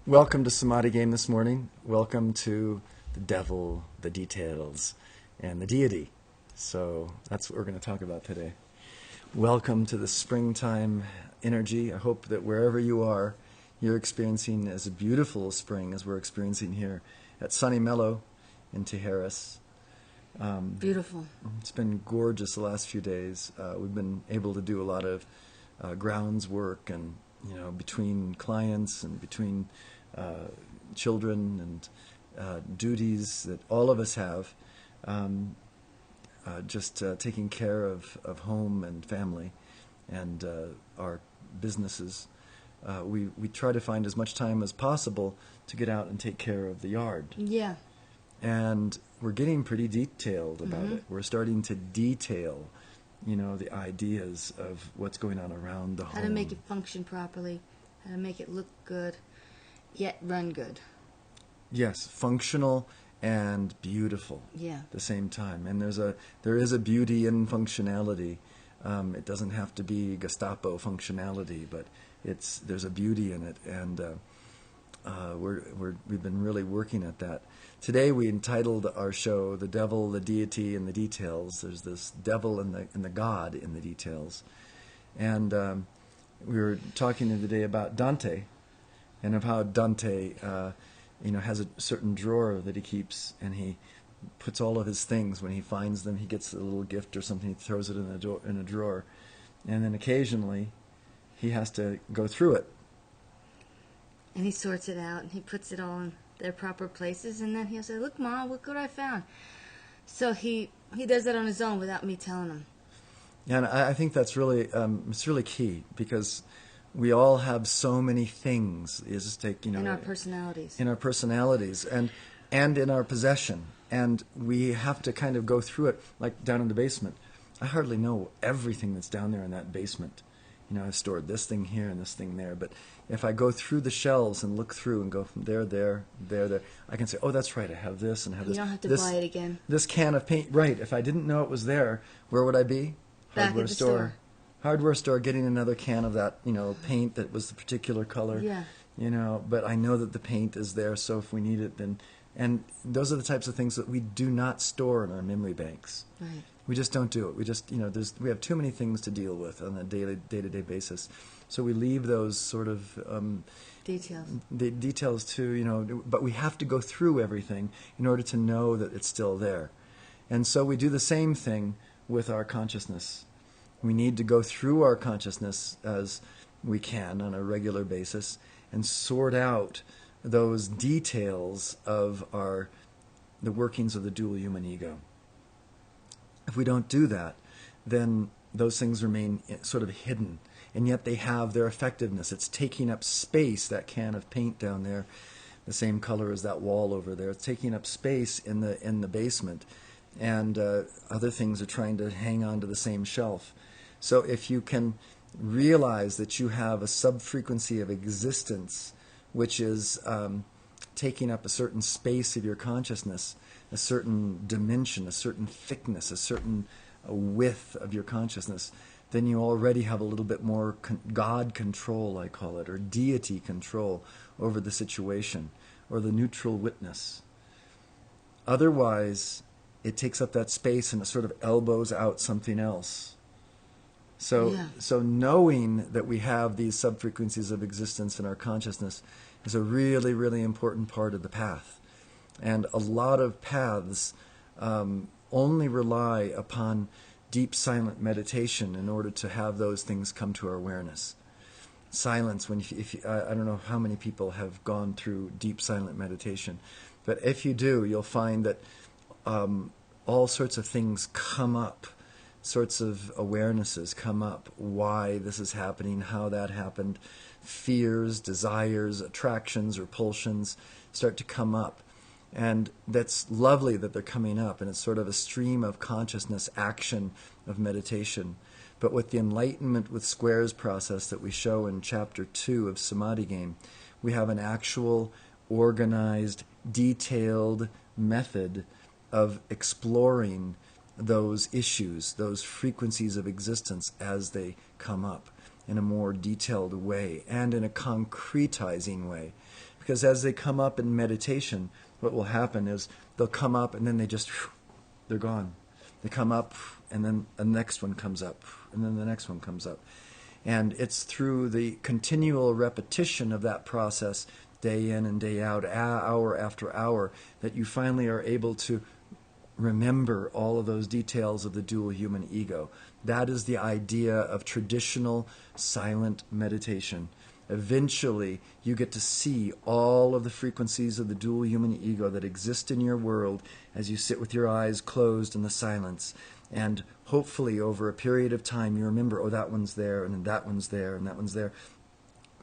Welcome to Samadhi Game this morning. Welcome to the devil, the details, and the deity. So that's what we're going to talk about today. Welcome to the springtime energy. I hope that wherever you are, you're experiencing as a beautiful spring as we're experiencing here at Sunny Mellow in Tijeras. Beautiful. It's been gorgeous the last few days. We've been able to do a lot of grounds work and, between clients and between children and duties that all of us have, just taking care of home and family and our businesses. We try to find as much time as possible to get out and take care of the yard. Yeah. And we're getting pretty detailed about it. We're starting to detail, the ideas of what's going on around the home. How to make it function properly, how to make it look good, yet run good. Yes, functional and beautiful. Yeah. At the same time. And there is a beauty in functionality. It doesn't have to be Gestapo functionality, but there's a beauty in it, and we've been really working at that. Today we entitled our show "The Devil, the Deity, and the Details." There's this devil and the God in the details, and we were talking the other day about Dante, and of how Dante, has a certain drawer that he keeps, and he puts all of his things. When he finds them, he gets a little gift or something. He throws it in a drawer, and then occasionally he has to go through it. And he sorts it out, and he puts it all in their proper places, and then he'll say, "Look, Mom, look what I found." So he does that on his own without me telling him. And I think that's really it's really key, because we all have so many things. You just take in our personalities, and in our possession, and we have to kind of go through it. Like down in the basement, I hardly know everything that's down there in that basement. I've stored this thing here and this thing there, but if I go through the shelves and look through and go from there, I can say, oh, that's right, I have this and have this. You don't have to buy it again. This can of paint, right. If I didn't know it was there, where would I be? Back at the store. Hardware store, getting another can of that, paint that was the particular color. Yeah. But I know that the paint is there, so if we need it, then... And those are the types of things that we do not store in our memory banks. Right. We just don't do it. We just, we have too many things to deal with on a day-to-day basis. So we leave those sort of... details. The details to, but we have to go through everything in order to know that it's still there. And so we do the same thing with our consciousness. We need to go through our consciousness as we can on a regular basis and sort out those details of the workings of the dual human ego. If we don't do that, then those things remain sort of hidden, and yet they have their effectiveness. It's taking up space, that can of paint down there, the same color as that wall over there. It's taking up space in the basement, and other things are trying to hang on to the same shelf. So if you can realize that you have a sub-frequency of existence which is taking up a certain space of your consciousness, a certain dimension, a certain thickness, a certain width of your consciousness, then you already have a little bit more God control, I call it, or deity control over the situation, or the neutral witness. Otherwise, it takes up that space and it sort of elbows out something else. So knowing that we have these sub-frequencies of existence in our consciousness is a really, really important part of the path. And a lot of paths only rely upon deep silent meditation in order to have those things come to our awareness. Silence, I don't know how many people have gone through deep silent meditation, but if you do, you'll find that all sorts of things come up. Sorts of awarenesses come up, why this is happening, how that happened, fears, desires, attractions, repulsions start to come up. And that's lovely that they're coming up, and it's sort of a stream of consciousness action of meditation. But with the enlightenment with squares process that we show in chapter 2 of Samadhi Game, we have an actual, organized, detailed method of exploring those issues, those frequencies of existence as they come up in a more detailed way and in a concretizing way. Because as they come up in meditation, what will happen is they'll come up and then they're gone. They come up and then the next one comes up and then the next one comes up. And it's through the continual repetition of that process, day in and day out, hour after hour, that you finally are able to remember all of those details of the dual human ego. That is the idea of traditional silent meditation. Eventually, you get to see all of the frequencies of the dual human ego that exist in your world as you sit with your eyes closed in the silence. And hopefully, over a period of time, you remember, oh, that one's there, and then that one's there, and that one's there.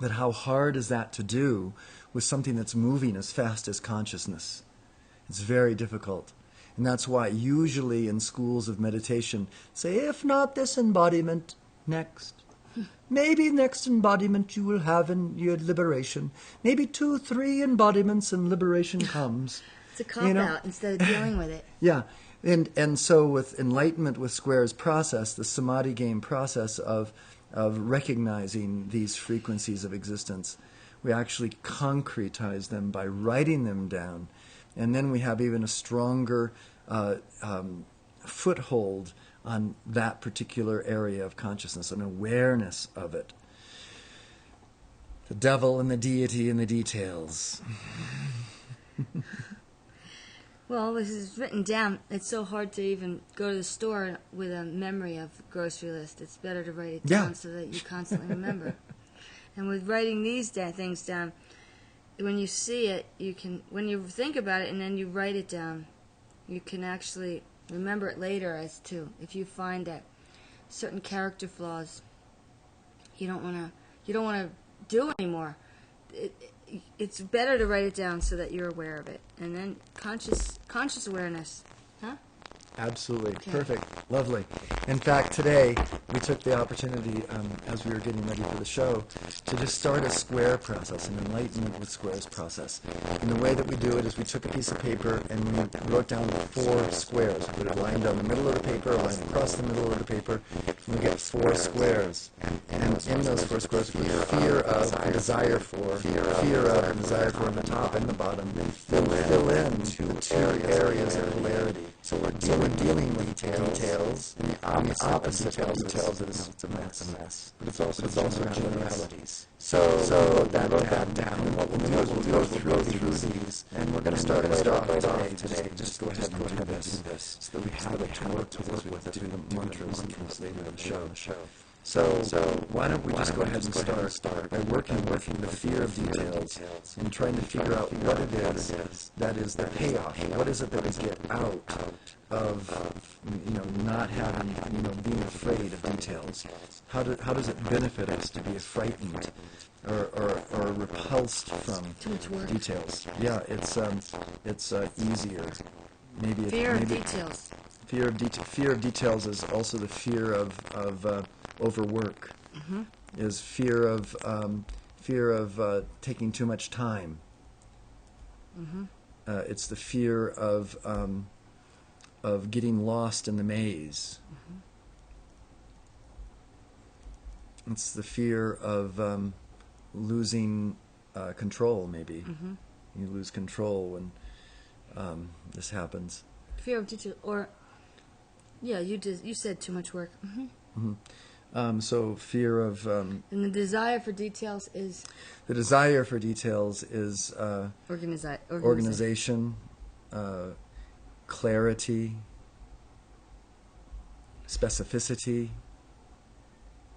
But how hard is that to do with something that's moving as fast as consciousness? It's very difficult. And that's why usually in schools of meditation say, if not this embodiment, next. Maybe next embodiment you will have in your liberation. Maybe 2, 3 embodiments and liberation comes. It's a cop-out instead of dealing with it. Yeah. And so with enlightenment with squares process, the samadhi game process of recognizing these frequencies of existence, we actually concretize them by writing them down. And then we have even a stronger foothold on that particular area of consciousness, an awareness of it. The devil and the deity and the details. Well, this is written down. It's so hard to even go to the store with a memory of grocery list. It's better to write it down so that you constantly remember. And with writing these things down, when you see it, you can, when you think about it and then you write it down, you can actually remember it later as to, if you find that certain character flaws you don't want to do anymore. It's better to write it down so that you're aware of it. And then conscious awareness. Huh? Absolutely. Okay. Perfect. Lovely. In fact, today we took the opportunity, as we were getting ready for the show, to just start a square process, an enlightenment with squares process. And the way that we do it is we took a piece of paper and we wrote down 4 squares. We put a line down the middle of the paper, a line across the middle of the paper, and we get 4 squares. And in those 4 squares, fear of, desire for, fear of, and desire for on the top and the bottom, then fill in 2 areas of polarity. So we're dealing with details, and the opposite details is it's a mess. But it's also generalities. So wrote that down. And what we'll do is we'll go through these, and we're going to start right off today. Just go ahead and do this, so that we have it to work with to the mantras later in the show. So why don't we just go ahead and start by working with the fear of details and trying to figure out what it is that is the payoff. What is it that we get out of not having, being afraid of details? How does it benefit us to be frightened or repulsed from details? Yeah, it's easier. Fear of details. Fear of details is also the fear of overwork. Mm-hmm. Is fear of taking too much time. Mm-hmm. It's the fear of getting lost in the maze. Mm-hmm. It's the fear of losing control. Maybe you lose control when this happens. Fear of detail, or you said too much work. Mm-hmm. Mm-hmm. So fear of and the desire for details is organization, clarity, specificity.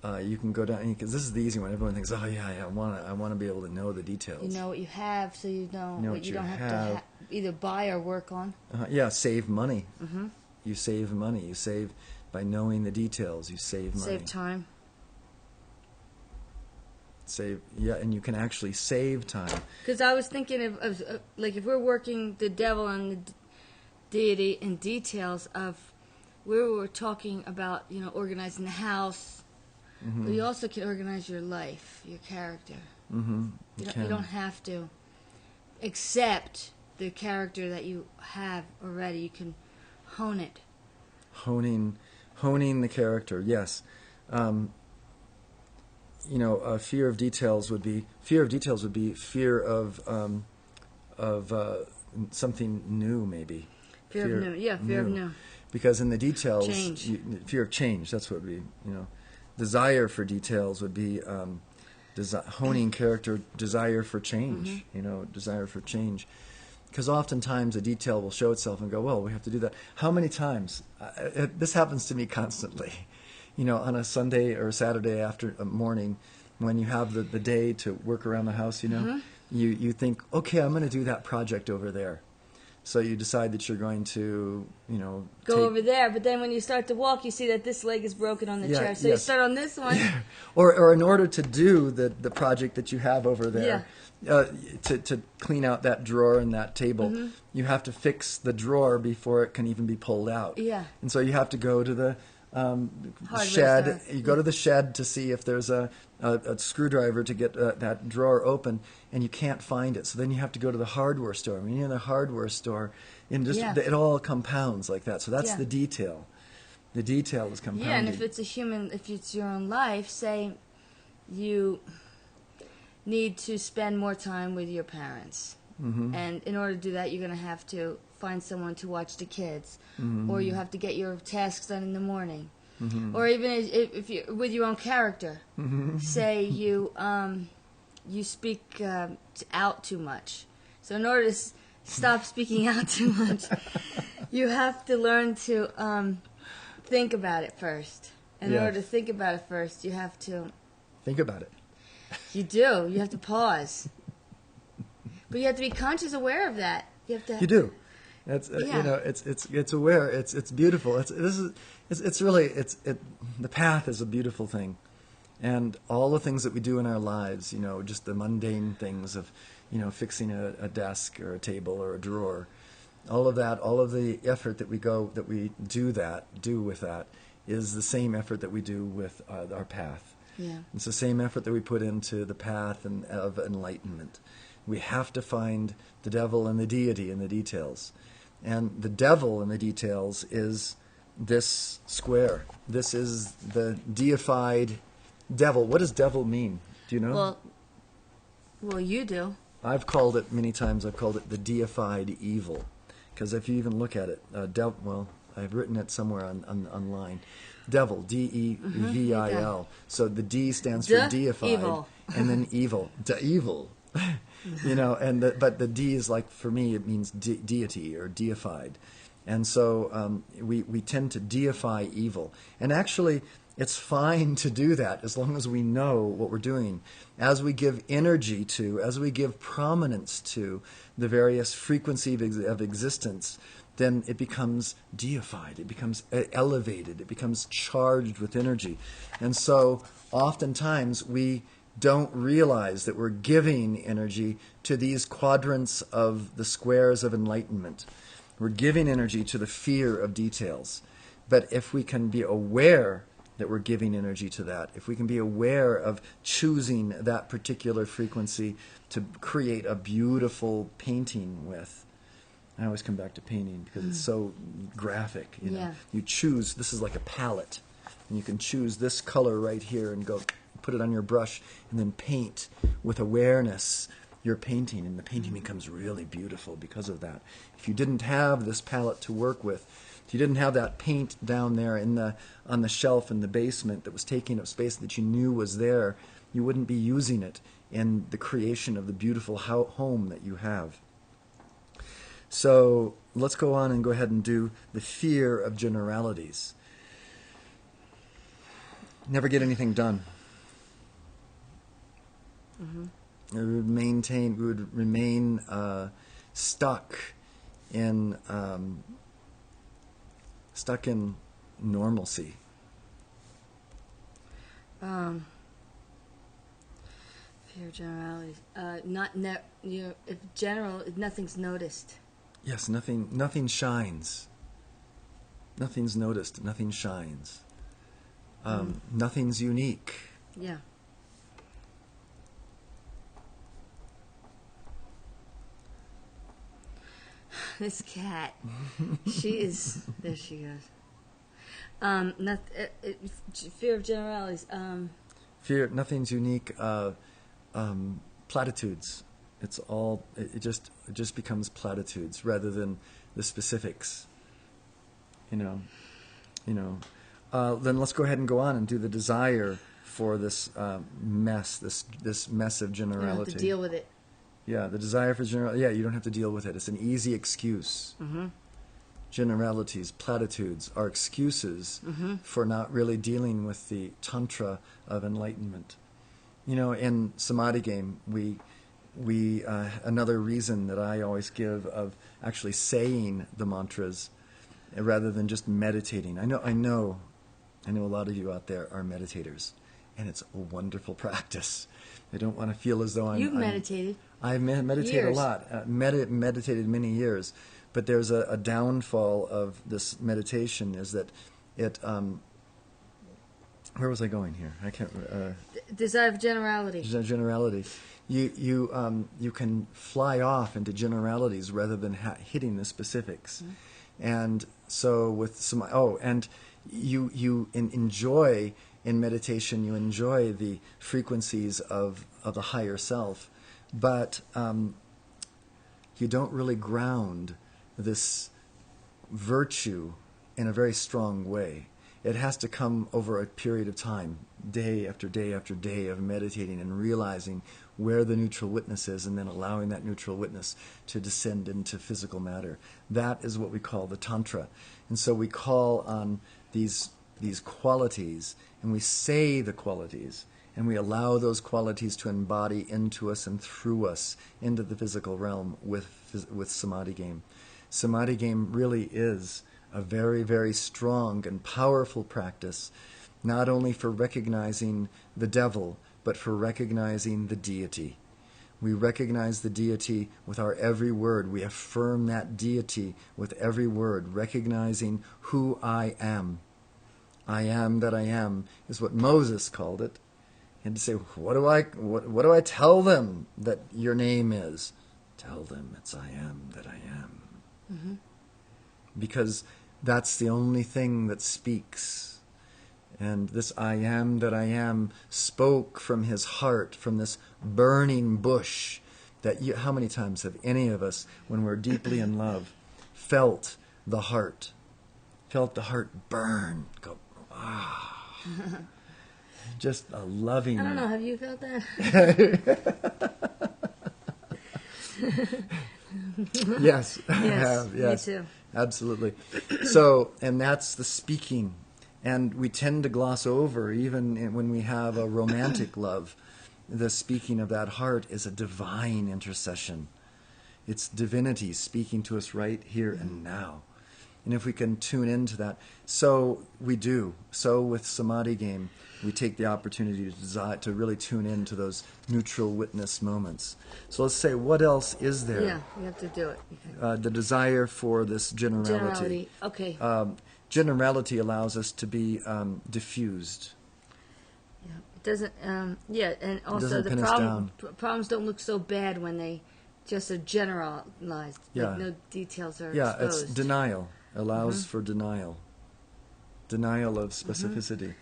You can go down because this is the easy one. Everyone thinks, "Oh yeah, I want to be able to know the details." You know what you have, so you know what you don't have to either buy or work on. Save money. Mm-hmm. You save money. You save by knowing the details. You save money. Save time. And you can actually save time. Because I was thinking of like if we're working the devil and the deity in details of where we were talking about, organizing the house. Mm-hmm. But you also can organize your life, your character. Mm-hmm. You don't have to accept the character that you have already. You can hone it. Honing the character, yes. fear of details would be fear of something new, maybe. Fear of new. Yeah, fear of new. Because in the details, Change. Fear of change. That's what would be. Desire for details would be honing character. Desire for change. Desire for change. Because oftentimes a detail will show itself and go, well, we have to do that. How many times? This happens to me constantly. On a Sunday or Saturday after morning, when you have the day to work around the house, you think, okay, I'm going to do that project over there. So you decide that you're going to, go over there. But then when you start to walk, you see that this leg is broken on the chair. So you start on this one. Or in order to do the project that you have over there, to clean out that drawer and that table, you have to fix the drawer before it can even be pulled out. Yeah. And so you have to go to the shed. Store. You go to the shed to see if there's a screwdriver to get that drawer open, and you can't find it. So then you have to go to the hardware store. When you're in the hardware store, it all compounds like that. So that's the detail. The detail is compounding. Yeah, and if it's your own life, say you need to spend more time with your parents. And in order to do that, you're going to have to find someone to watch the kids, or you have to get your tasks done in the morning, or even if you're with your own character. Say you speak out too much. So in order to stop speaking out too much, you have to learn to think about it first. In order to think about it first, you have to think about it. You do. You have to pause. But you have to be conscious, aware of that. You do. That's it's aware. It's beautiful. The path is a beautiful thing, and all the things that we do in our lives, just the mundane things of, fixing a desk or a table or a drawer, all of that, all of the effort that we do with that is the same effort that we do with our path. Yeah. It's the same effort that we put into the path of enlightenment. We have to find the devil and the deity in the details. And the devil in the details is this square. This is the deified devil. What does devil mean? Do you know? Well, you do. I've called it many times. I've called it the deified evil. Because if you even look at it, I've written it somewhere online. Devil, D-E-V-I-L. So the D stands for deified. Evil. And then evil. Evil. But the D is like, for me, it means deity or deified. And so we tend to deify evil. And actually, it's fine to do that as long as we know what we're doing. As we give energy to, as we give prominence to the various frequency of existence, then it becomes deified, it becomes elevated, it becomes charged with energy. And so oftentimes we don't realize that we're giving energy to these quadrants of the squares of enlightenment. We're giving energy to the fear of details. But if we can be aware that we're giving energy to that, if we can be aware of choosing that particular frequency to create a beautiful painting with, I always come back to painting because it's so graphic. You choose, this is like a palette, and you can choose this color right here and go put it on your brush and then paint with awareness your painting, and the painting becomes really beautiful because of that. If you didn't have this palette to work with, if you didn't have that paint down there on the shelf in the basement that was taking up space that you knew was there, you wouldn't be using it in the creation of the beautiful home that you have. So let's go on and go ahead and do the fear of generalities. Never get anything done. We would remain stuck in normalcy. Fear of generalities. If nothing's noticed. Yes, nothing shines. Nothing's noticed. Nothing shines. Nothing's unique. Yeah. This cat, there she goes. Fear of generalities. Fear, nothing's unique. Platitudes. It's all. It just becomes platitudes rather than the specifics. Then let's go ahead and go on and do the desire for this mess, this mess of generality. You don't have to deal with it. Yeah, the desire for generality. Yeah, you don't have to deal with it. It's an easy excuse. Generalities, platitudes are excuses for not really dealing with the tantra of enlightenment. In Samadhi game, we another reason that I always give of actually saying the mantras rather than just meditating. I know a lot of you out there are meditators, and it's a wonderful practice. I don't want to feel as though You've meditated. I've meditated a lot, meditated many years, but there's a downfall of this meditation is that it. Where was I going here? I can't. Desire of generality. Generality. You can fly off into generalities rather than hitting the specifics, and so with some and you enjoy in meditation. You enjoy the frequencies of the higher self, but you don't really ground this virtue in a very strong way. It has to come over a period of time, day after day after day of meditating and realizing where the neutral witness is and then allowing that neutral witness to descend into physical matter. That is what we call the Tantra. And so we call on these qualities and we say the qualities and we allow those qualities to embody into us and through us into the physical realm with Samadhi game. Samadhi game really is a very, very strong and powerful practice, not only for recognizing the devil, but for recognizing the deity. We recognize the deity with our every word. We affirm that deity with every word, recognizing who I am. I am that I am is what Moses called it. And to say, what do I tell them that your name is? Tell them it's I am that I am. Because that's the only thing that speaks. And this I am that I am spoke from his heart, from this burning bush. How many times have any of us, when we're deeply in love, felt the heart burn, go, ah. Just a loving. I don't know, have you felt that? Yes, I have. Yes, me too. Absolutely. So, and that's the speaking. And we tend to gloss over, even when we have a romantic love, the speaking of that heart is a divine intercession. It's divinity speaking to us right here and now. And if we can tune into that, so we do. So with Samadhi game, we take the opportunity to really tune into those neutral witness moments. So let's say, what else is there? Yeah, you have to do it. The desire for this generality. Okay. Generality allows us to be diffused. Yeah, it doesn't. And also doesn't the problems don't look so bad when they just are generalized. Yeah. Like no details are Yeah, exposed. it's denial. Allows for denial. Denial of specificity.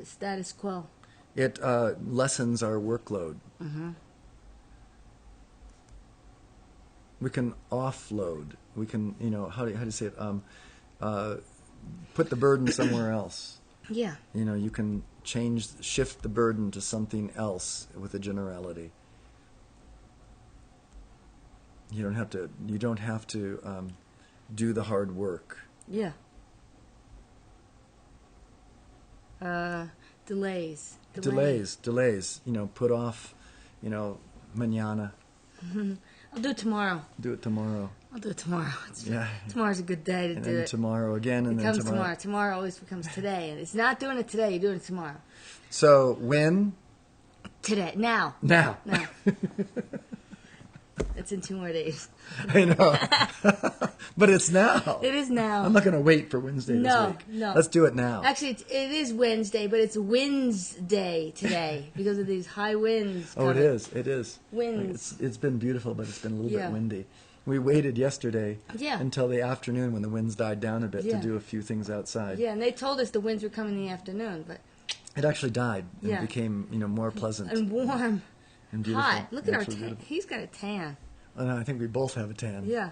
Status quo. It lessens our workload. We can offload. We can, how do you say it? Put the burden somewhere else. Yeah. You can shift the burden to something else with a generality. You don't have to do the hard work. Yeah. Delays. Put off, mañana. I'll do it tomorrow. Do it tomorrow. I'll do it tomorrow. Yeah. Tomorrow's a good day to and do then it. Tomorrow again, and it then comes tomorrow. Tomorrow always becomes today, and it's not doing it today. You're doing it tomorrow. So when? Today. Now. Now. It's in 2 more days. I know. But it's now. It is now. I'm not going to wait for Wednesday this week. No. Let's do it now. Actually, it is Wednesday, but it's Wednesday today because of these high winds coming. Oh, it is. Winds. It's been beautiful, but it's been a little bit windy. We waited yesterday until the afternoon when the winds died down a bit to do a few things outside. Yeah, and they told us the winds were coming in the afternoon, but It actually died and Yeah. became, more pleasant. And warm. And beautiful. Hot. Look at our Actually tan. beautiful. He's got a tan. And I think we both have a tan. Yeah.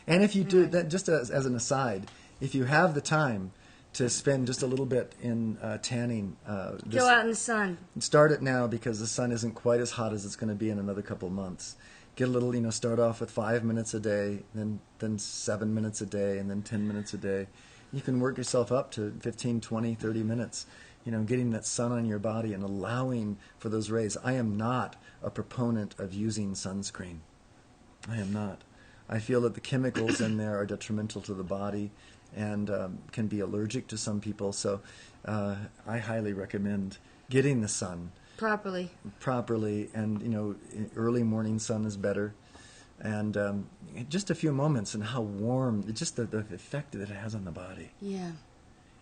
And if you do that, just as an aside, if you have the time to spend just a little bit in tanning, Go out in the sun. start it now because the sun isn't quite as hot as it's going to be in another couple of months. Get a little, start off with 5 minutes a day, then 7 minutes a day, and then 10 minutes a day. You can work yourself up to 15, 20, 30 minutes, getting that sun on your body and allowing for those rays. I am not a proponent of using sunscreen. I am not. I feel that the chemicals in there are detrimental to the body and can be allergic to some people. So I highly recommend getting the sun Properly. And early morning sun is better. And just a few moments and how warm, just the effect that it has on the body. Yeah.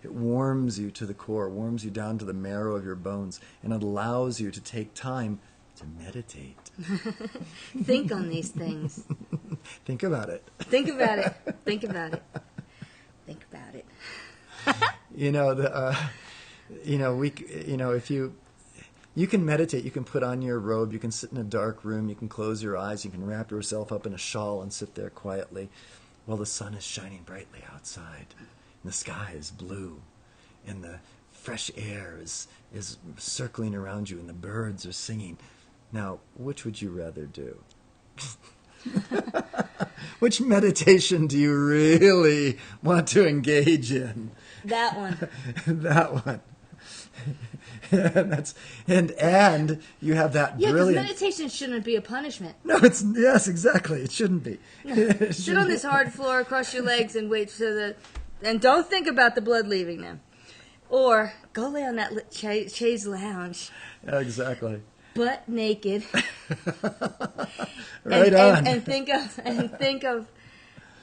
It warms you to the core, warms you down to the marrow of your bones, and it allows you to take time to meditate. Think on these things. Think about it. Think about it. Think about it. Think about it. If you can meditate, you can put on your robe, you can sit in a dark room, you can close your eyes, you can wrap yourself up in a shawl and sit there quietly while the sun is shining brightly outside, and the sky is blue, and the fresh air is circling around you, and the birds are singing. Now, which would you rather do? Which meditation do you really want to engage in? That one. That one. and you have that Yeah, because brilliant. meditation shouldn't be a punishment. No, yes, exactly. It shouldn't be. Sit on this hard floor, cross your legs, and wait and don't think about the blood leaving them. Or go lay on that chaise lounge. Exactly. Butt naked. Right on. And think of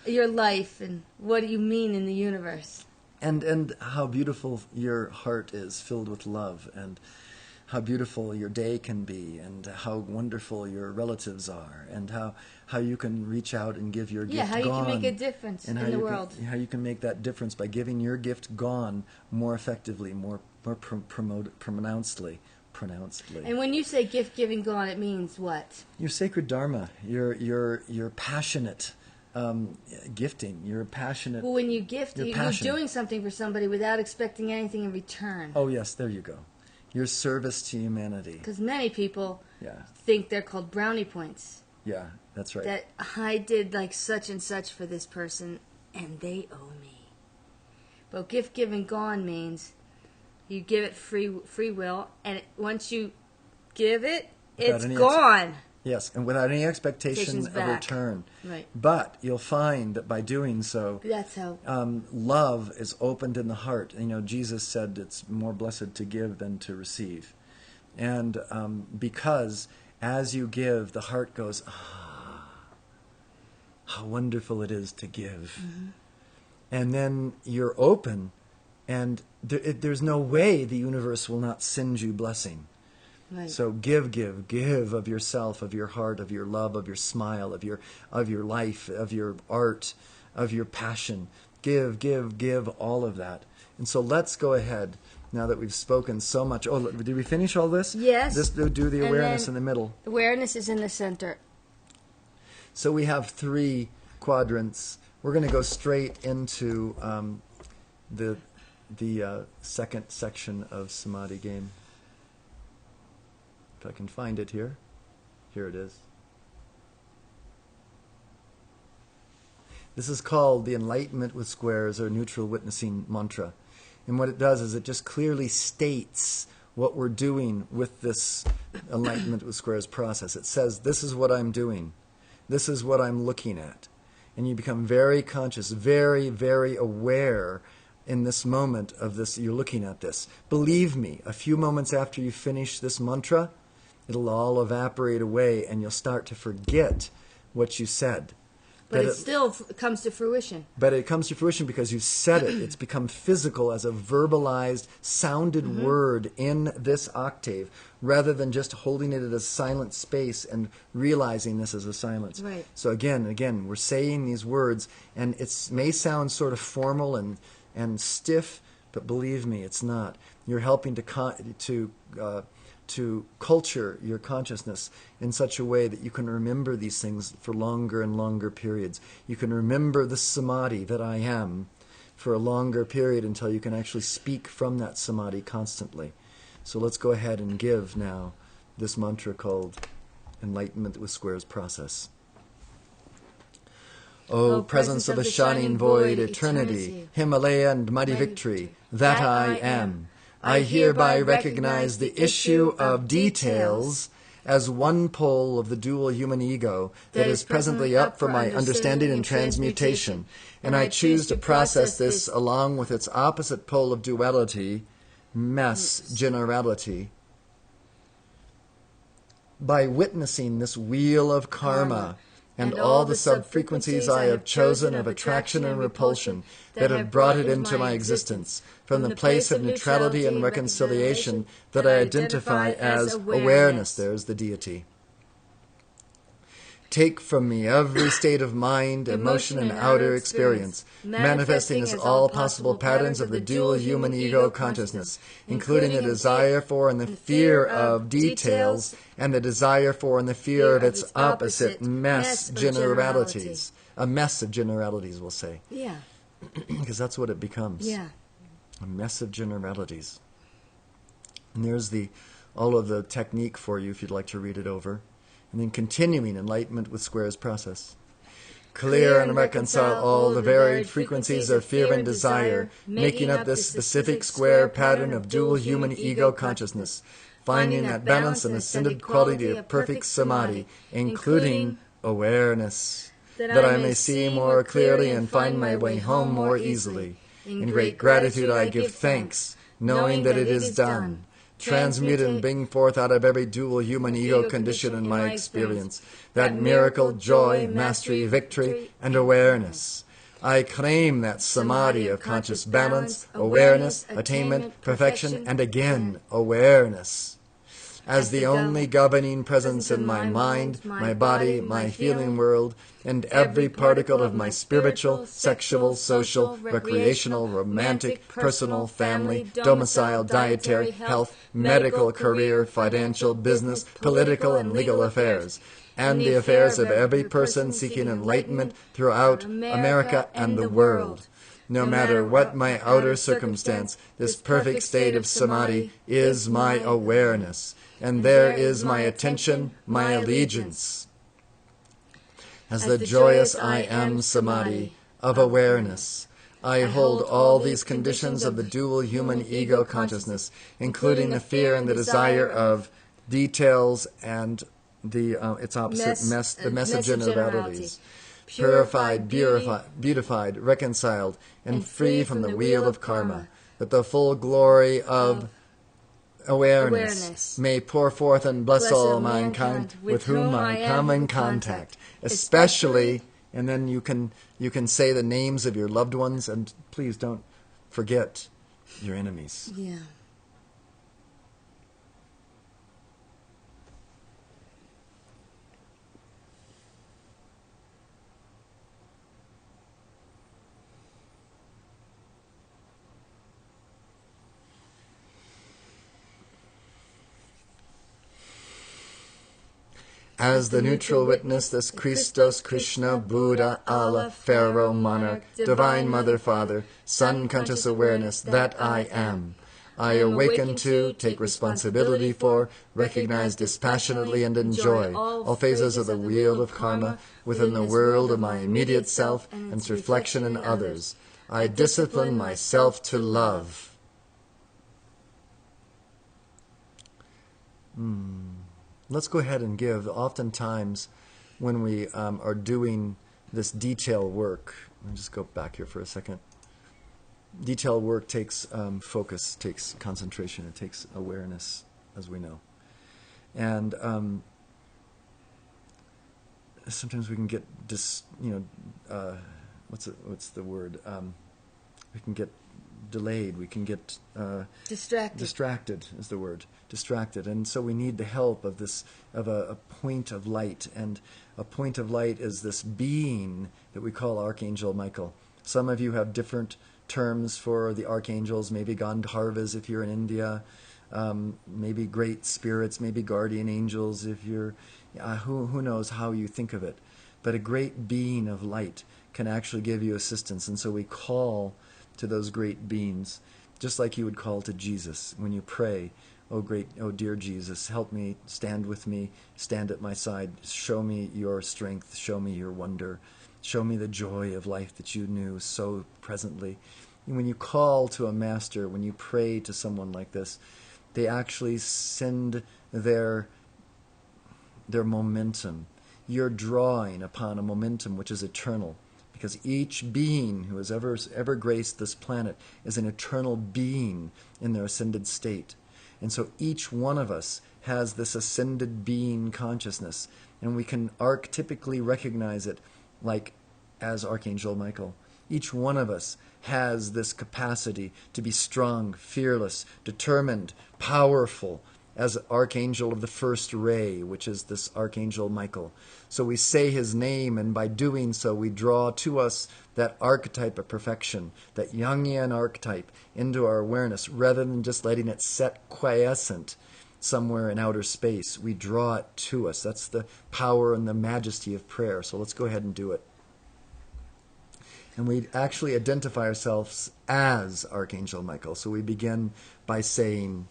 your life and what you mean in the universe. And how beautiful your heart is filled with love, and how beautiful your day can be, and how wonderful your relatives are, and how you can reach out and give your gift how you gone. can make a difference And in the world. How you can make that difference by giving your gift gone more effectively, more pronouncedly. And when you say gift giving gone, it means what? Your sacred dharma, your passionate gifting, your passionate. Well, when you gift, your you're passion. doing something for somebody without expecting anything in return. Oh yes, there you go. Your service to humanity. Because many people Yeah. think they're called brownie points. Yeah, that's right. That I did like such and such for this person, and they owe me. But gift giving gone means you give it free will, and once you give it, it's gone. Yes, and without any expectation of back. return. Right. But you'll find that by doing so, That's how. love is opened in the heart. Jesus said it's more blessed to give than to receive. And because as you give, the heart goes, how wonderful it is to give. Mm-hmm. And then you're open, and there's no way the universe will not send you blessing. Right. So give of yourself, of your heart, of your love, of your smile, of your life, of your art, of your passion. Give all of that. And so let's go ahead, now that we've spoken so much. Oh, did we finish all this? Yes. Just do the awareness in the middle. Awareness is in the center. So we have 3 quadrants. We're going to go straight into the second section of Samadhi game. If I can find it here. Here it is. This is called the Enlightenment with Squares, or Neutral Witnessing Mantra. And what it does is it just clearly states what we're doing with this Enlightenment with Squares process. It says, this is what I'm doing. This is what I'm looking at. And you become very conscious, very, very aware in this moment of this. You're looking at this. Believe me, a few moments after you finish this mantra, it'll all evaporate away, and you'll start to forget what you said. But it still comes to fruition. But it comes to fruition because you've said it. It's become physical as a verbalized, sounded word in this octave, rather than just holding it at a silent space and realizing this as a silence. Right. So again, we're saying these words, and it may sound sort of formal and stiff, but believe me, it's not. You're helping to culture your consciousness in such a way that you can remember these things for longer and longer periods. You can remember the samadhi that I am for a longer period until you can actually speak from that samadhi constantly. So let's go ahead and give now this mantra called Enlightenment with Squares Process. O presence of the shining void, eternity, Himalaya and mighty victory, that I am. I hereby recognize the issue of details as one pole of the dual human ego that is presently up for my understanding and transmutation, and I choose to process this along with its opposite pole of duality, mess, generality, by witnessing this wheel of karma and all the sub-frequencies I have chosen of attraction and repulsion that have brought it into my existence, from the place of neutrality and reconciliation that I identify as awareness. There's the deity. Take from me every state of mind, emotion, and outer experience, manifesting as all possible patterns of the dual human ego consciousness, including the desire for and the fear of details, and the desire for and the fear of its opposite, mess, generalities. A mess of generalities, we'll say. Yeah. Because that's what it becomes. Yeah. A mess of generalities. And there's all of the technique for you if you'd like to read it over. And then continuing enlightenment with squares process. Clear and reconcile all the varied frequencies of fear and desire, making up this specific square pattern of dual human ego consciousness, finding that balance and ascended quality of perfect samadhi, including awareness, that I may see more clearly and find my way home more easily. In great gratitude I give thanks, knowing that it is done. Transmute and bring forth out of every dual human ego condition in my experience that miracle, joy, mastery, victory, and awareness. I claim that samadhi of conscious balance, awareness, attainment, perfection, and again awareness, as the only governing presence in my mind, my body, my feeling world, and every particle of my spiritual, sexual, social, recreational, romantic, personal, family, domicile, dietary, health, medical, career, financial, business, political, and legal affairs, and the affairs of every person seeking enlightenment throughout America and the world. No matter what my outer circumstance, this perfect state of samadhi is my awareness, and there is my attention, my allegiance. As the joyous I am samadhi of awareness, I hold all these conditions of the dual human ego consciousness, including the fear and the desire of details and its opposite, the mess of generalities. Purified, beautified, reconciled, and free from the wheel of karma, that the full glory of awareness may pour forth and bless all mankind with whom I come in contact, especially, and then you can say the names of your loved ones, and please don't forget your enemies. Yeah. As the neutral witness, this Christos, Krishna, Buddha, Allah, Pharaoh, Monarch, Divine Mother, Father, Son, Conscious Awareness, that I am. I awaken to, take responsibility for, recognize dispassionately and enjoy all phases of the wheel of karma within the world of my immediate self and its reflection in others. I discipline myself to love. Let's go ahead and give. Oftentimes, when we are doing this detail work, let me just go back here for a second. Detail work takes focus, takes concentration, it takes awareness, as we know. And sometimes we can get what's the word? We can get delayed. We can get distracted. Distracted is the word. Distracted, and so we need the help of a point of light. And a point of light is this being that we call Archangel Michael. Some of you have different terms for the archangels, maybe Gandharvas if you're in India, maybe great spirits, maybe guardian angels if you're, who knows how you think of it. But a great being of light can actually give you assistance. And so we call to those great beings, just like you would call to Jesus when you pray, oh dear Jesus, help me, stand with me, stand at my side, show me your strength, show me your wonder, show me the joy of life that you knew so presently. And when you call to a master, when you pray to someone like this, they actually send their momentum. You're drawing upon a momentum which is eternal, because each being who has ever graced this planet is an eternal being in their ascended state. And so each one of us has this ascended being consciousness, and we can archetypically recognize it like as Archangel Michael. Each one of us has this capacity to be strong, fearless, determined, powerful, as Archangel of the first ray, which is this Archangel Michael. So we say his name, and by doing so we draw to us that archetype of perfection, that Jungian archetype, into our awareness, rather than just letting it set quiescent somewhere in outer space. We draw it to us. That's the power and the majesty of prayer. So let's go ahead and do it. And we actually identify ourselves as Archangel Michael. So we begin by saying,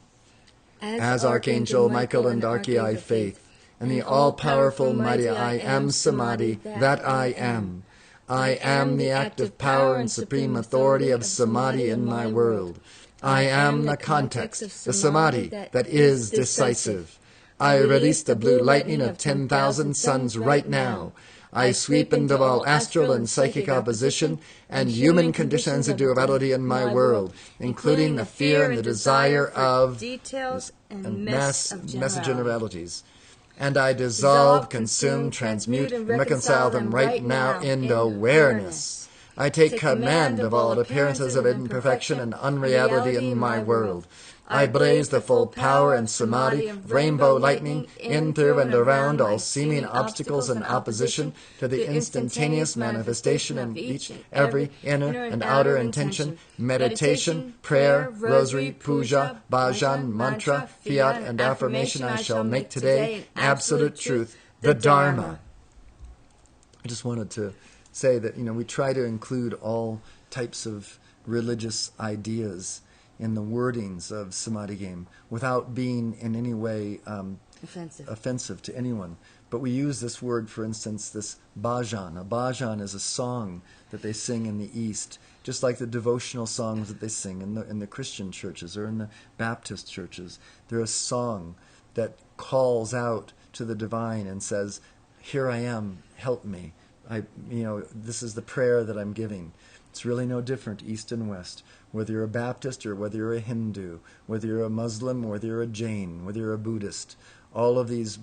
as Archangel Michael and Archie Faith, and the all-powerful mighty I am Samadhi, that I am. I am the active power and supreme authority of Samadhi in my world. I am the context, the Samadhi that is decisive. I release the blue lightning of 10,000 suns right now. I sweep into all astral and psychic opposition and human conditions of duality in my world, including the fear and the desire of details and mass generalities. And I dissolve, consume, transmute, and reconcile them right now in awareness. I take command of all appearances of imperfection and unreality in my world. I blaze the full power and samadhi of rainbow lightning in, through, and around all seeming obstacles and opposition to the instantaneous manifestation of each, every inner and outer intention, meditation, prayer, rosary, puja, bhajan, mantra, fiat, and affirmation I shall make today absolute truth, the Dharma. I just wanted to say that, we try to include all types of religious ideas in the wordings of Samadhi Game without being in any way offensive to anyone. But we use this word, for instance, this bhajan. A bhajan is a song that they sing in the East, just like the devotional songs that they sing in the Christian churches or in the Baptist churches. They're a song that calls out to the divine and says, "Here I am, help me. This is the prayer that I'm giving." It's really no different, East and West. Whether you're a Baptist or whether you're a Hindu, whether you're a Muslim, whether you're a Jain, whether you're a Buddhist, all of these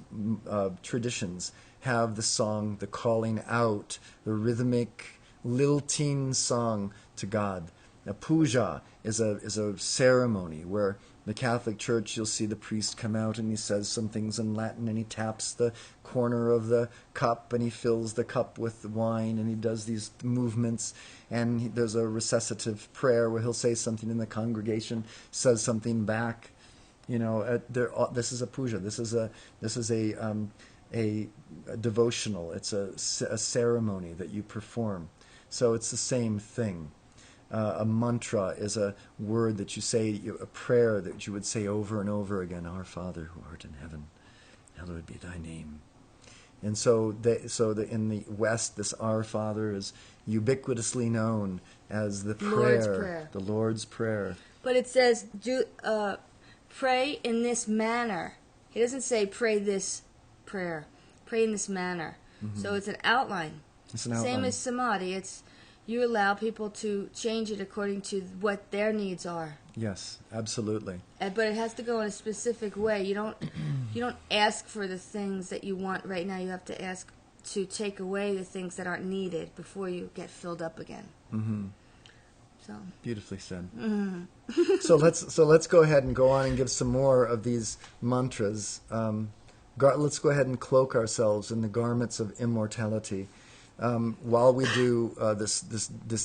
traditions have the song, the calling out, the rhythmic, lilting song to God. A puja is a ceremony where the Catholic Church, you'll see the priest come out and he says some things in Latin and he taps the corner of the cup and he fills the cup with wine and he does these movements, and there's a recitative prayer where he'll say something and the congregation says something back. This is a puja. This is a devotional. It's a ceremony that you perform. So it's the same thing. A mantra is a word that you say, a prayer that you would say over and over again. Our Father who art in heaven, hallowed be thy name. And so in the West, this Our Father is ubiquitously known as the prayer, the Lord's Prayer. But it says, pray in this manner. He doesn't say pray this prayer. Pray in this manner. Mm-hmm. So it's an outline. It's an outline. Same as Samadhi. You allow people to change it according to what their needs are. Yes, absolutely. But it has to go in a specific way. You don't ask for the things that you want right now. You have to ask to take away the things that aren't needed before you get filled up again. Mm-hmm. So beautifully said. Mm-hmm. So let's go ahead and go on and give some more of these mantras. Let's go ahead and cloak ourselves in the garments of immortality. While we do this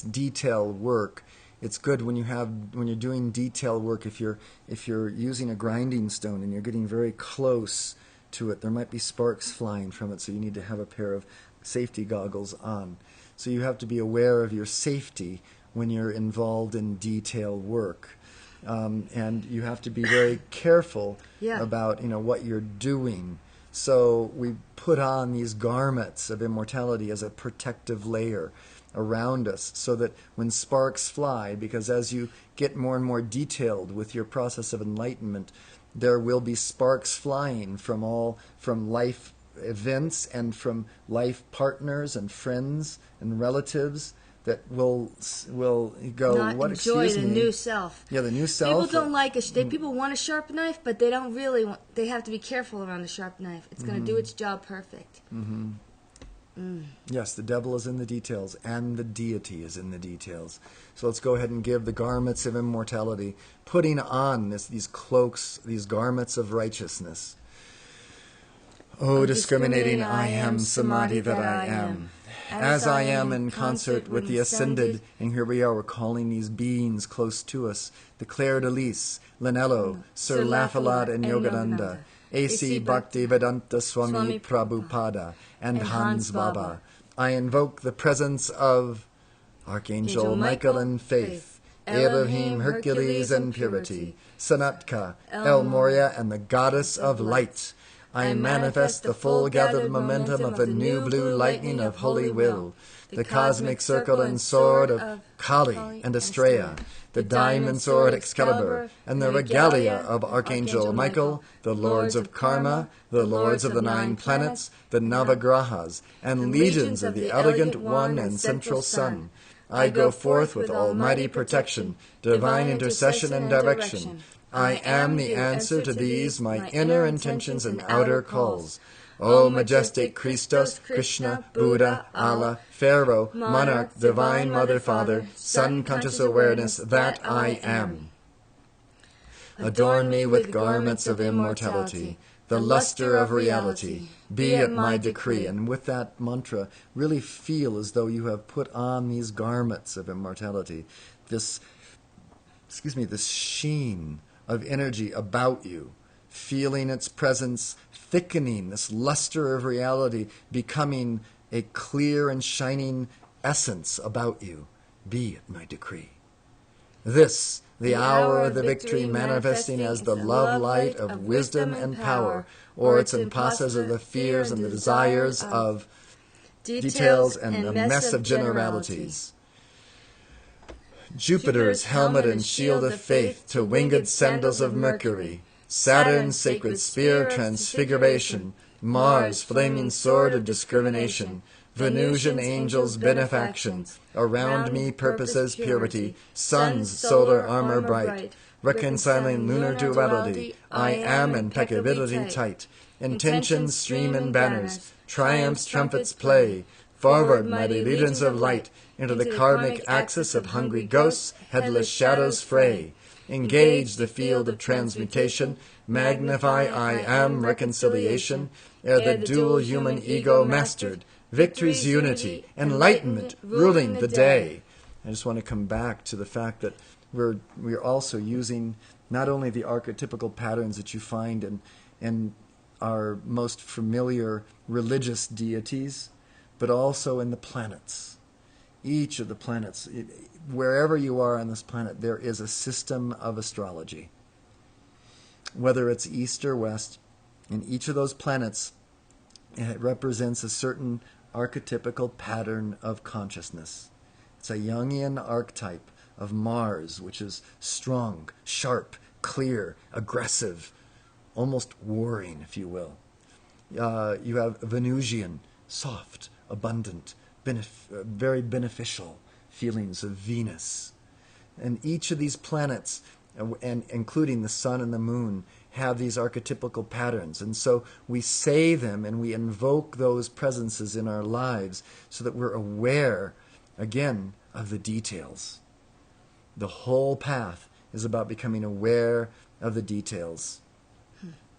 detailed work, It's good when you're doing detail work. If you're using a grinding stone and you're getting very close to it, there might be sparks flying from it. So you need to have a pair of safety goggles on. So you have to be aware of your safety when you're involved in detail work. And you have to be very careful about what you're doing. So we put on these garments of immortality as a protective layer around us, so that when sparks fly, because as you get more and more detailed with your process of enlightenment, there will be sparks flying from life events and from life partners and friends and relatives that will go, not what, enjoy excuse the me? new self. Yeah, the new self. People don't like people want a sharp knife, but they don't really want. They have to be careful around the sharp knife. It's going to do its job perfect. Mm-hmm. Yes, the devil is in the details, and the deity is in the details. So let's go ahead and give the garments of immortality, putting on these cloaks, these garments of righteousness. O discriminating I am samadhi that I am. As I am in concert with the ascended, and here we are, we're calling these beings close to us, the Claire de Lys, Lanello, Sir Laughalad and Yogananda, A.C. Bhaktivedanta Swami Prabhupada, and Hans Baba. I invoke the presence of Archangel Michael in faith, Elohim, Hercules, and purity, Sanatka, El Moria, and the Goddess of light. I manifest the full gathered momentum of the new blue lightning of holy will, the cosmic circle and sword of Kali and Astrea, the diamond sword Excalibur, and the regalia of Archangel Michael, the lords of Karma, the lords of the 9 planets, the Navagrahas, and legions of the elegant one and central sun. I go forth with almighty protection, divine intercession and direction. I am the answer to these my inner intentions and outer calls. O majestic Christos, Krishna, Buddha, Allah, Pharaoh, Monarch, Divine Mother, Father, Sun Conscious Awareness, that I am. Adorn me with garments of immortality, the luster of reality. Be it my decree. And with that mantra, really feel as though you have put on these garments of immortality, this sheen of energy about you, feeling its presence, thickening this luster of reality, becoming a clear and shining essence about you. Be it my decree. This, the hour of the victory, manifesting as the love light of wisdom and power, or its impostors of the fears and the desires of details and the mess of generalities. Jupiter's helmet and shield of faith to winged sandals of Mercury, Saturn's sacred spear of transfiguration, Mars' flaming sword of discrimination, Venusian angels' benefaction, around me purposes purity, Sun's solar armor bright, reconciling lunar duality, I am impeccability tight, intentions stream in banners, triumphs trumpets play, forward mighty legions of light, into the karmic axis of hungry ghosts, headless shadows fray. Engage the field of transmutation, magnify I am reconciliation, ere the dual human ego mastered, victory's unity, enlightenment ruling the day. I just want to come back to the fact that we're also using not only the archetypical patterns that you find in our most familiar religious deities, but also in the planets. Each of the planets, wherever you are on this planet, there is a system of astrology. Whether it's east or west, in each of those planets, it represents a certain archetypical pattern of consciousness. It's a Jungian archetype of Mars, which is strong, sharp, clear, aggressive, almost warring, if you will. You have Venusian, soft, abundant, very beneficial feelings of Venus. And each of these planets, and including the sun and the moon, have these archetypical patterns. And so we say them and we invoke those presences in our lives so that we're aware, again, of the details. The whole path is about becoming aware of the details.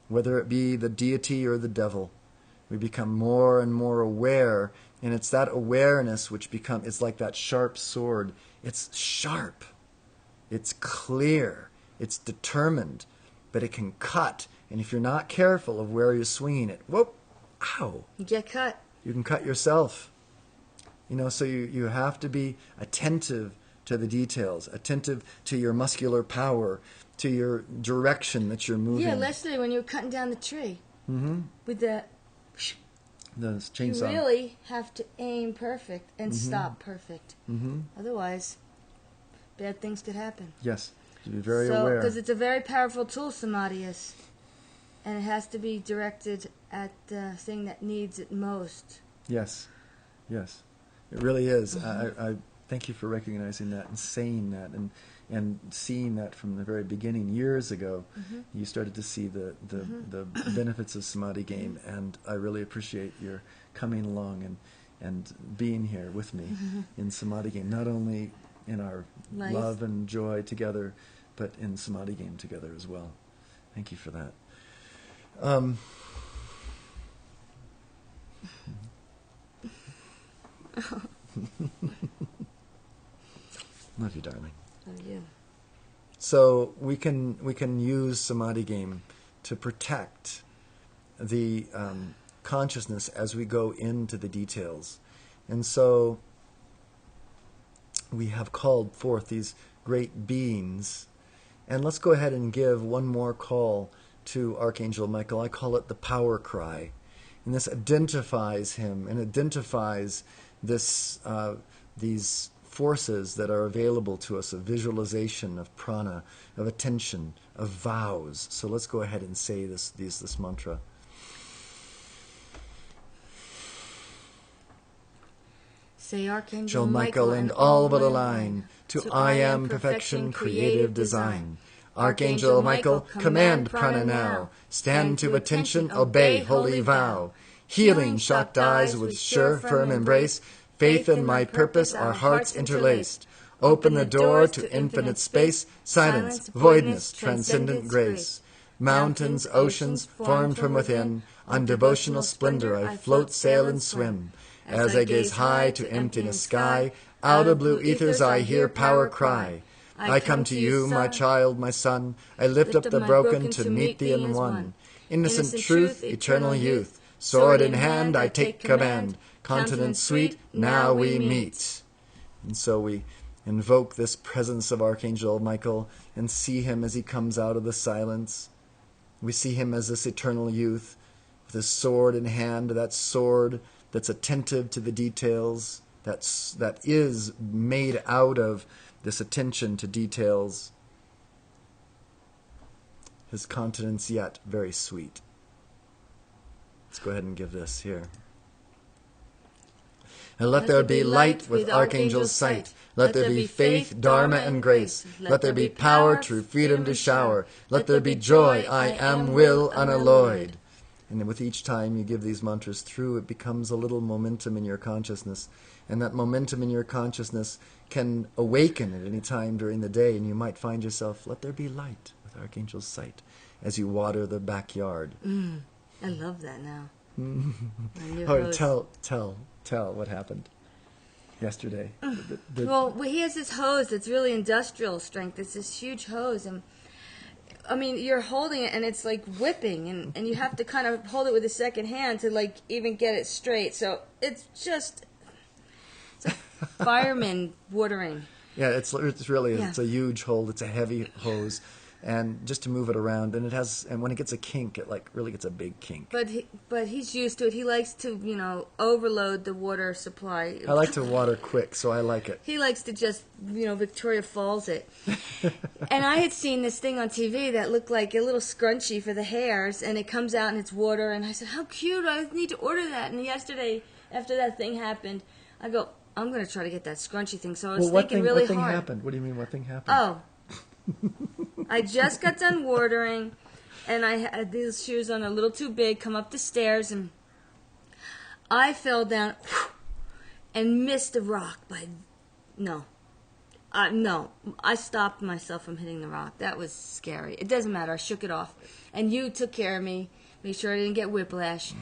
Whether it be the deity or the devil, we become more and more aware. And it's that awareness which it's like that sharp sword. It's sharp. It's clear. It's determined. But it can cut. And if you're not careful of where you're swinging it, whoop, ow. You get cut. You can cut yourself. So you have to be attentive to the details, attentive to your muscular power, to your direction that you're moving. Yeah, yesterday when you were cutting down the tree with the chainsaw. You really have to aim perfect and stop perfect. Otherwise, bad things could happen. Yes, to be very aware. Because it's a very powerful tool, samadhi is. And it has to be directed at the thing that needs it most. Yes, yes. It really is. I thank you for recognizing that and saying that and seeing that from the very beginning. Years ago, you started to see the benefits of samadhi game, and I really appreciate your coming along and being here with me in samadhi game, not only in our love and joy together, but in samadhi game together as well. Thank you for that. Love you, darling. Love you. So we can use samadhi game to protect the consciousness as we go into the details, and so we have called forth these great beings, and let's go ahead and give one more call to Archangel Michael. I call it the power cry, and this identifies him and identifies this these forces that are available to us of visualization, of prana, of attention, of vows. So let's go ahead and say this mantra. Say Archangel Michael and all but align to I am perfection, creative design. Archangel Michael, command prana now. Stand to attention, obey holy vow. Healing shocked eyes with sure firm embrace. Faith in my purpose, our hearts interlaced. Open the door to infinite space, silence, voidness, transcendent grace. Mountains, oceans, formed from within, on devotional splendor I float, sail, and swim. As I gaze high to emptiness sky, out of blue ethers I hear power cry. I come to you, my child, my son. I lift up the broken to meet thee in one. Innocent truth, eternal youth. Sword in hand, I take command. Continent sweet, now we meet. And so we invoke this presence of Archangel Michael and see him as he comes out of the silence. We see him as this eternal youth with his sword in hand, that sword that's attentive to the details, that is made out of this attention to details. His countenance yet very sweet. Let's go ahead and give this here. And let there be light with Archangel's sight. Let there be faith, dharma, and grace. Let there be power, true freedom to shower. Let there be joy, I am will unalloyed. And then with each time you give these mantras through, it becomes a little momentum in your consciousness. And that momentum in your consciousness can awaken at any time during the day, and you might find yourself, let there be light with Archangel's sight as you water the backyard. I love that now. Tell what happened yesterday. Well, he has this hose that's really industrial strength. It's this huge hose, and I mean, you're holding it, and it's like whipping, and you have to kind of hold it with the second hand to like even get it straight. So it's a fireman watering. Yeah, it's really it's a huge hold. It's a heavy hose. And just to move it around, and when it gets a kink, it like really gets a big kink. But he's used to it. He likes to overload the water supply. I like to water quick, so I like it. He likes to just Victoria Falls it. And I had seen this thing on TV that looked like a little scrunchie for the hairs, and it comes out and it's water. And I said, how cute! I need to order that. And yesterday, after that thing happened, I go, I'm going to try to get that scrunchy thing. So I was thinking really hard. What thing happened? What do you mean? What thing happened? Oh. I just got done watering, and I had these shoes on a little too big, come up the stairs, and I fell down and missed a rock No, I stopped myself from hitting the rock. That was scary. It doesn't matter. I shook it off. And you took care of me, made sure I didn't get whiplash.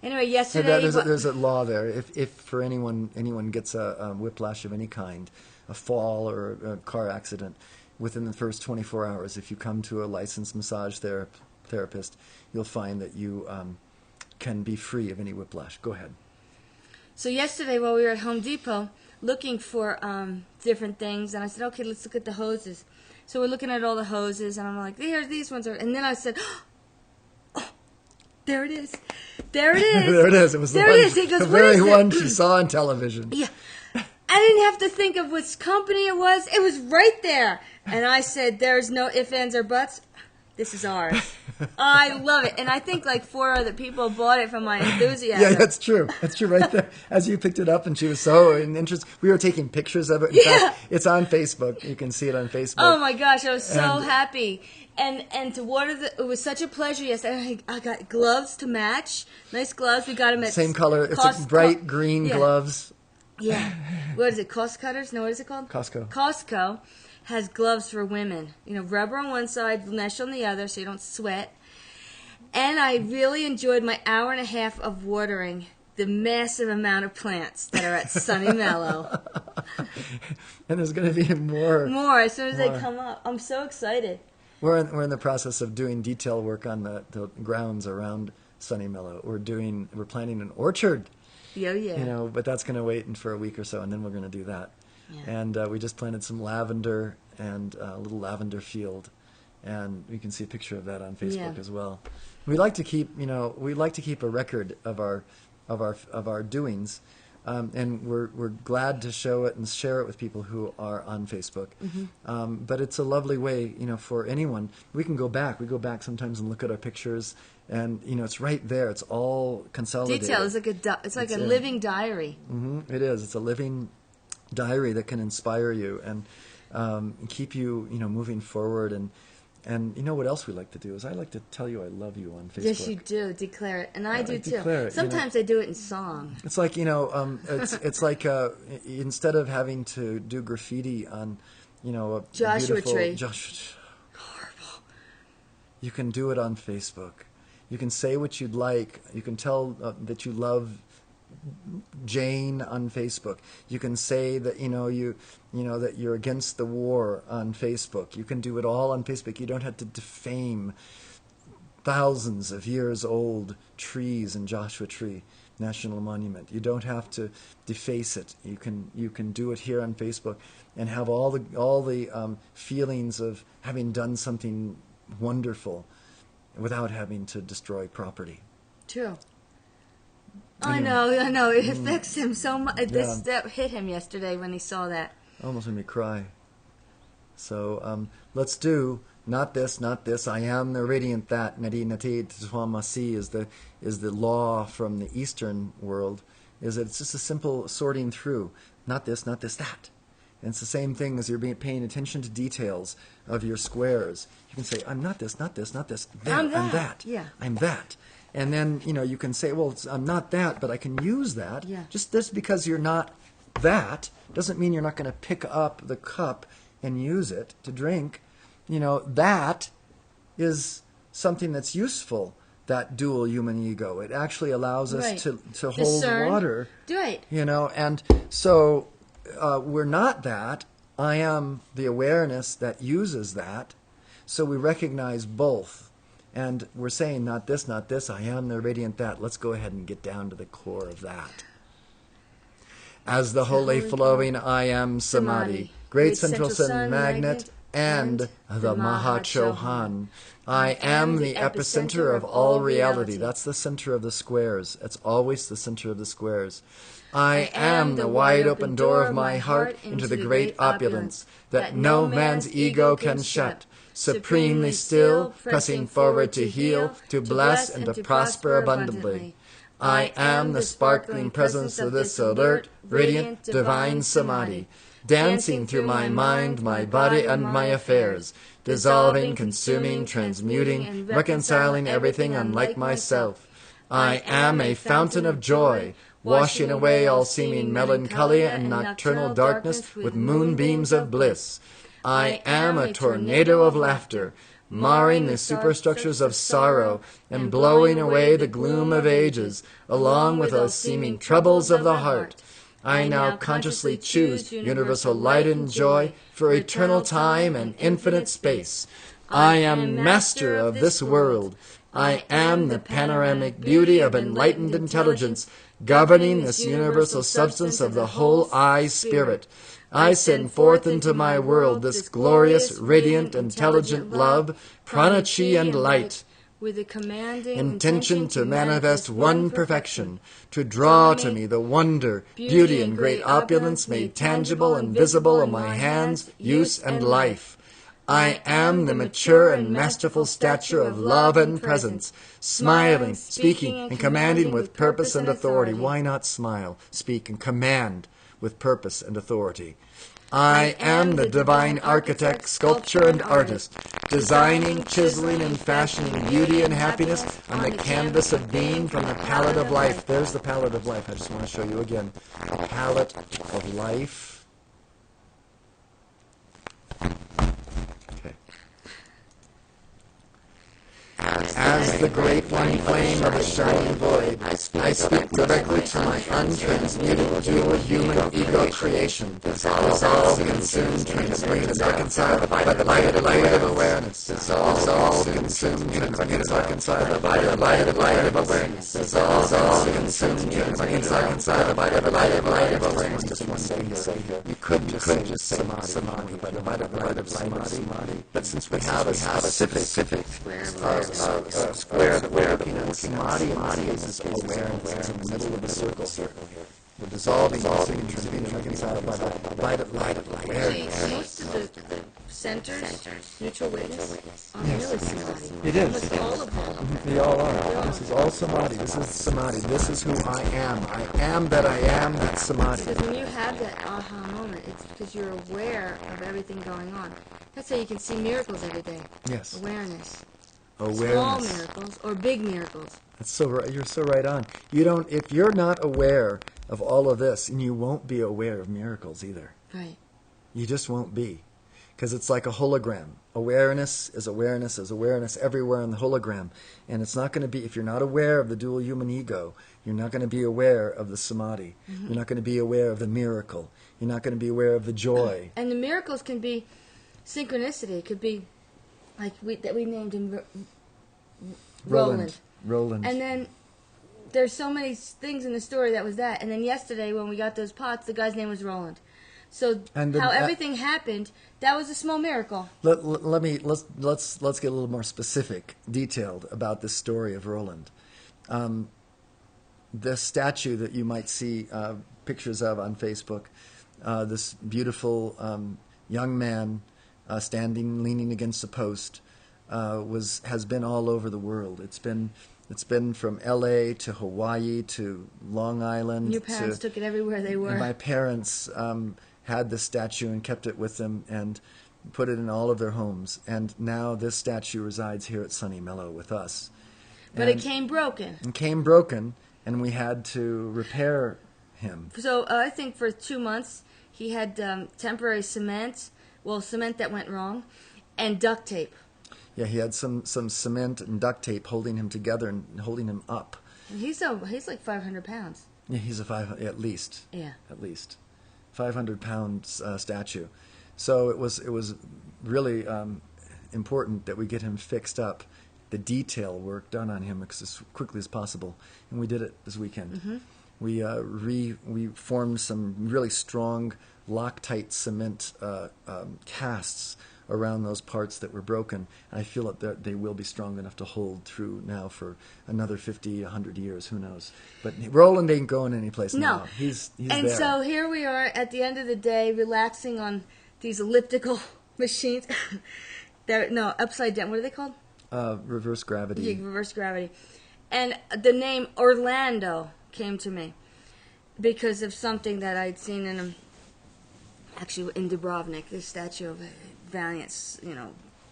Anyway, yesterday... There's a law there. If for anyone gets a whiplash of any kind, a fall or a car accident, within the first 24 hours. If you come to a licensed massage therapist, you'll find that you can be free of any whiplash. Go ahead. So yesterday while we were at Home Depot looking for different things, and I said, okay, let's look at the hoses. So we're looking at all the hoses, and I'm like, here, these ones are, and then I said, oh, there it is. There it is. There it is. It was there it is. He goes, the very one she saw on television. Yeah. I didn't have to think of which company it was. It was right there. And I said, there's no ifs, ands, or buts. This is ours. I love it. And I think like 4 other people bought it from my enthusiasm. Yeah, that's true. That's true right there. As you picked it up and she was so interested. We were taking pictures of it. In fact, it's on Facebook. You can see it on Facebook. Oh my gosh, I was so happy. And to water it was such a pleasure yesterday. I got gloves to match. Nice gloves. We got them at same color. It's like bright green gloves. Yeah. What is it? Cost Cutters? No, what is it called? Costco. Costco has gloves for women. You know, rubber on one side, mesh on the other, so you don't sweat. And I really enjoyed my hour and a half of watering the massive amount of plants that are at Sunny Mellow. And there's going to be more. More as soon as they come up. I'm so excited. We're in the process of doing detail work on the grounds around Sunny Mellow. We're planning an orchard. Yeah. You know, but that's going to wait for a week or so, and then we're going to do that. Yeah. And we just planted some lavender and a little lavender field, and you can see a picture of that on Facebook as well. We like to keep, a record of our doings, and we're glad to show it and share it with people who are on Facebook. Mm-hmm. But it's a lovely way, for anyone. We can go back. We go back sometimes and look at our pictures, and it's right there. It's all consolidated. Detail. It's like a living diary. Mm-hmm. It is. It's a living diary that can inspire you and keep you, moving forward. And you know what else we like to do is I like to tell you I love you on Facebook. Yes, you do. Declare it. And I do too. It, sometimes I do it in song. It's like, it's like instead of having to do graffiti on, a Joshua beautiful tree. Horrible. You can do it on Facebook. You can say what you'd like. You can tell that you love Jane on Facebook. You can say that that you're against the war on Facebook. You can do it all on Facebook. You don't have to defame thousands of years old trees in Joshua Tree National Monument. You don't have to deface it. You can do it here on Facebook and have all the feelings of having done something wonderful without having to destroy property. True. I know. It affects him so much. That hit him yesterday when he saw that. Almost made me cry. So let's do not this. I am the radiant that. Nadi nati tswamasi is the law from the Eastern world. Is that it's just a simple sorting through. Not this, that. And it's the same thing as you're paying attention to details of your squares. You can say, I'm not this. There, I'm that. Yeah. I'm that. And then, you can say, well, I'm not that, but I can use that. Yeah. Just because you're not that doesn't mean you're not going to pick up the cup and use it to drink. That is something that's useful, that dual human ego. It actually allows us to hold discern. Water. Right. And so we're not that. I am the awareness that uses that. So we recognize both. And we're saying, not this, I am the radiant that. Let's go ahead and get down to the core of that. As the holy flowing I am Samadhi, great central sun magnet, and the Mahachohan. I am the epicenter of all reality. That's the center of the squares. It's always the center of the squares. I am the wide open door of my heart into the great opulence that no man's ego can shut. Supremely still, pressing forward to heal, to bless, and to prosper abundantly. I am the sparkling presence of this alert, radiant, divine Samadhi, dancing through my mind, my body, and my affairs, dissolving, consuming, transmuting, reconciling everything unlike myself. I am a fountain of joy, washing away all seeming melancholy and nocturnal darkness with moonbeams of bliss. I am a tornado of laughter, marring the superstructures of sorrow and blowing away the gloom of ages, along with all seeming troubles of the heart. I now consciously choose universal light and joy for eternal time and infinite space. I am master of this world. I am the panoramic beauty of enlightened intelligence, governing this universal substance of the whole I Spirit. I send forth into my world this glorious, radiant, intelligent love, prana chi and light, with a commanding intention to manifest one perfection, to draw to me the wonder, beauty, and great opulence made tangible and visible in my hands, use, and life. I am the mature and masterful stature of love and presence, smiling, speaking, and commanding with purpose and authority. Why not smile, speak, and command with purpose and authority? I am the divine architect, sculptor, and artist, designing, chiseling, and fashioning beauty and happiness on the canvas of being from the palette of life. There's the palette of life. I just want to show you again. The palette of life. Okay. As the great one flame of a shining void, I speak directly to my untransmuted dual human ego creation, dissolve, consume, transmute, and reconcile by the light of awareness. Dissolve, consume, transmute, and reconcile by the light of awareness. Dissolve, consume, transmute, and reconcile by the light of awareness. Just one thing to say here. You could just say samadhi by the light of samadhi. But since we have a specific square that we're looking at, samadhi is this awareness in the middle of the circle here. We're dissolving, transmuting, reconciling by the light of awareness. Most of the centers, neutral witness, are really samadhi. It is. Almost all of them. They all are. This is all samadhi. This is samadhi. This is who I am. I am that I am. That's samadhi. Because when you have that aha moment, it's because you're aware of everything going on. That's how you can see miracles every day. Yes. Awareness. Awareness. Small miracles or big miracles. That's so right. You're so right on. You don't. If you're not aware of all of this, and you won't be aware of miracles either. Right. You just won't be, because it's like a hologram. Awareness is awareness everywhere in the hologram, and it's not going to be. If you're not aware of the dual human ego, you're not going to be aware of the samadhi. Mm-hmm. You're not going to be aware of the miracle. You're not going to be aware of the joy. And the miracles can be synchronicity. It could be like we named him Roland. And then there's so many things in the story that was that. And then yesterday when we got those pots, the guy's name was Roland. So how everything happened, that was a small miracle. Let's get a little more specific, detailed about this story of Roland. The statue that you might see pictures of on Facebook, this beautiful young man standing, leaning against a post, has been all over the world. It's been from L.A. to Hawaii to Long Island. Your parents took it everywhere they were. My parents had this statue and kept it with them and put it in all of their homes. And now this statue resides here at Sunny Mellow with us. But it came broken. And we had to repair him. So I think for 2 months he had temporary cement that went wrong, and duct tape. Yeah, he had some cement and duct tape holding him together and holding him up. And he's like 500 pounds. Yeah, he's at least. Yeah. At least 500-pound statue. So it was really important that we get him fixed up, the detail work done on him as quickly as possible, and we did it this weekend. Mm-hmm. We formed some really strong Loctite cement casts around those parts that were broken. And I feel that they will be strong enough to hold through now for another 50, 100 years. Who knows? But Roland ain't going anyplace now. He's and there. So here we are at the end of the day, relaxing on these elliptical machines. Upside down. What are they called? Reverse gravity. Yeah, reverse gravity. And the name Orlando came to me because of something that I'd seen in Dubrovnik, this statue of a valiant,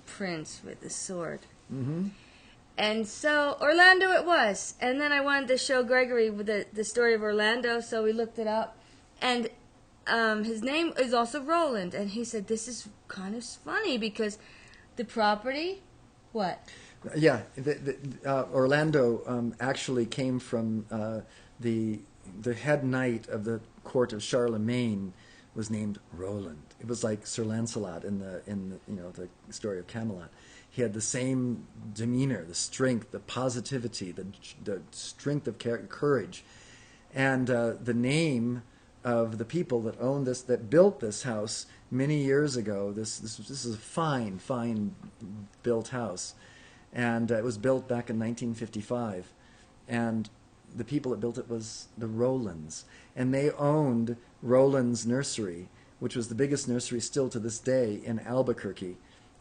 prince with a sword. Mm-hmm. And so Orlando it was. And then I wanted to show Gregory with the story of Orlando, so we looked it up. And his name is also Roland. And he said, this is kind of funny because the property, what? Yeah, Orlando actually came from the the head knight of the court of Charlemagne was named Roland. It was like Sir Lancelot in the the story of Camelot. He had the same demeanor, the strength, the positivity, the strength of courage, and the name of the people that owned this, that built this house many years ago. This is a fine built house, and it was built back in 1955, and the people that built it was the Rolands, and they owned Roland's Nursery, which was the biggest nursery still to this day in Albuquerque.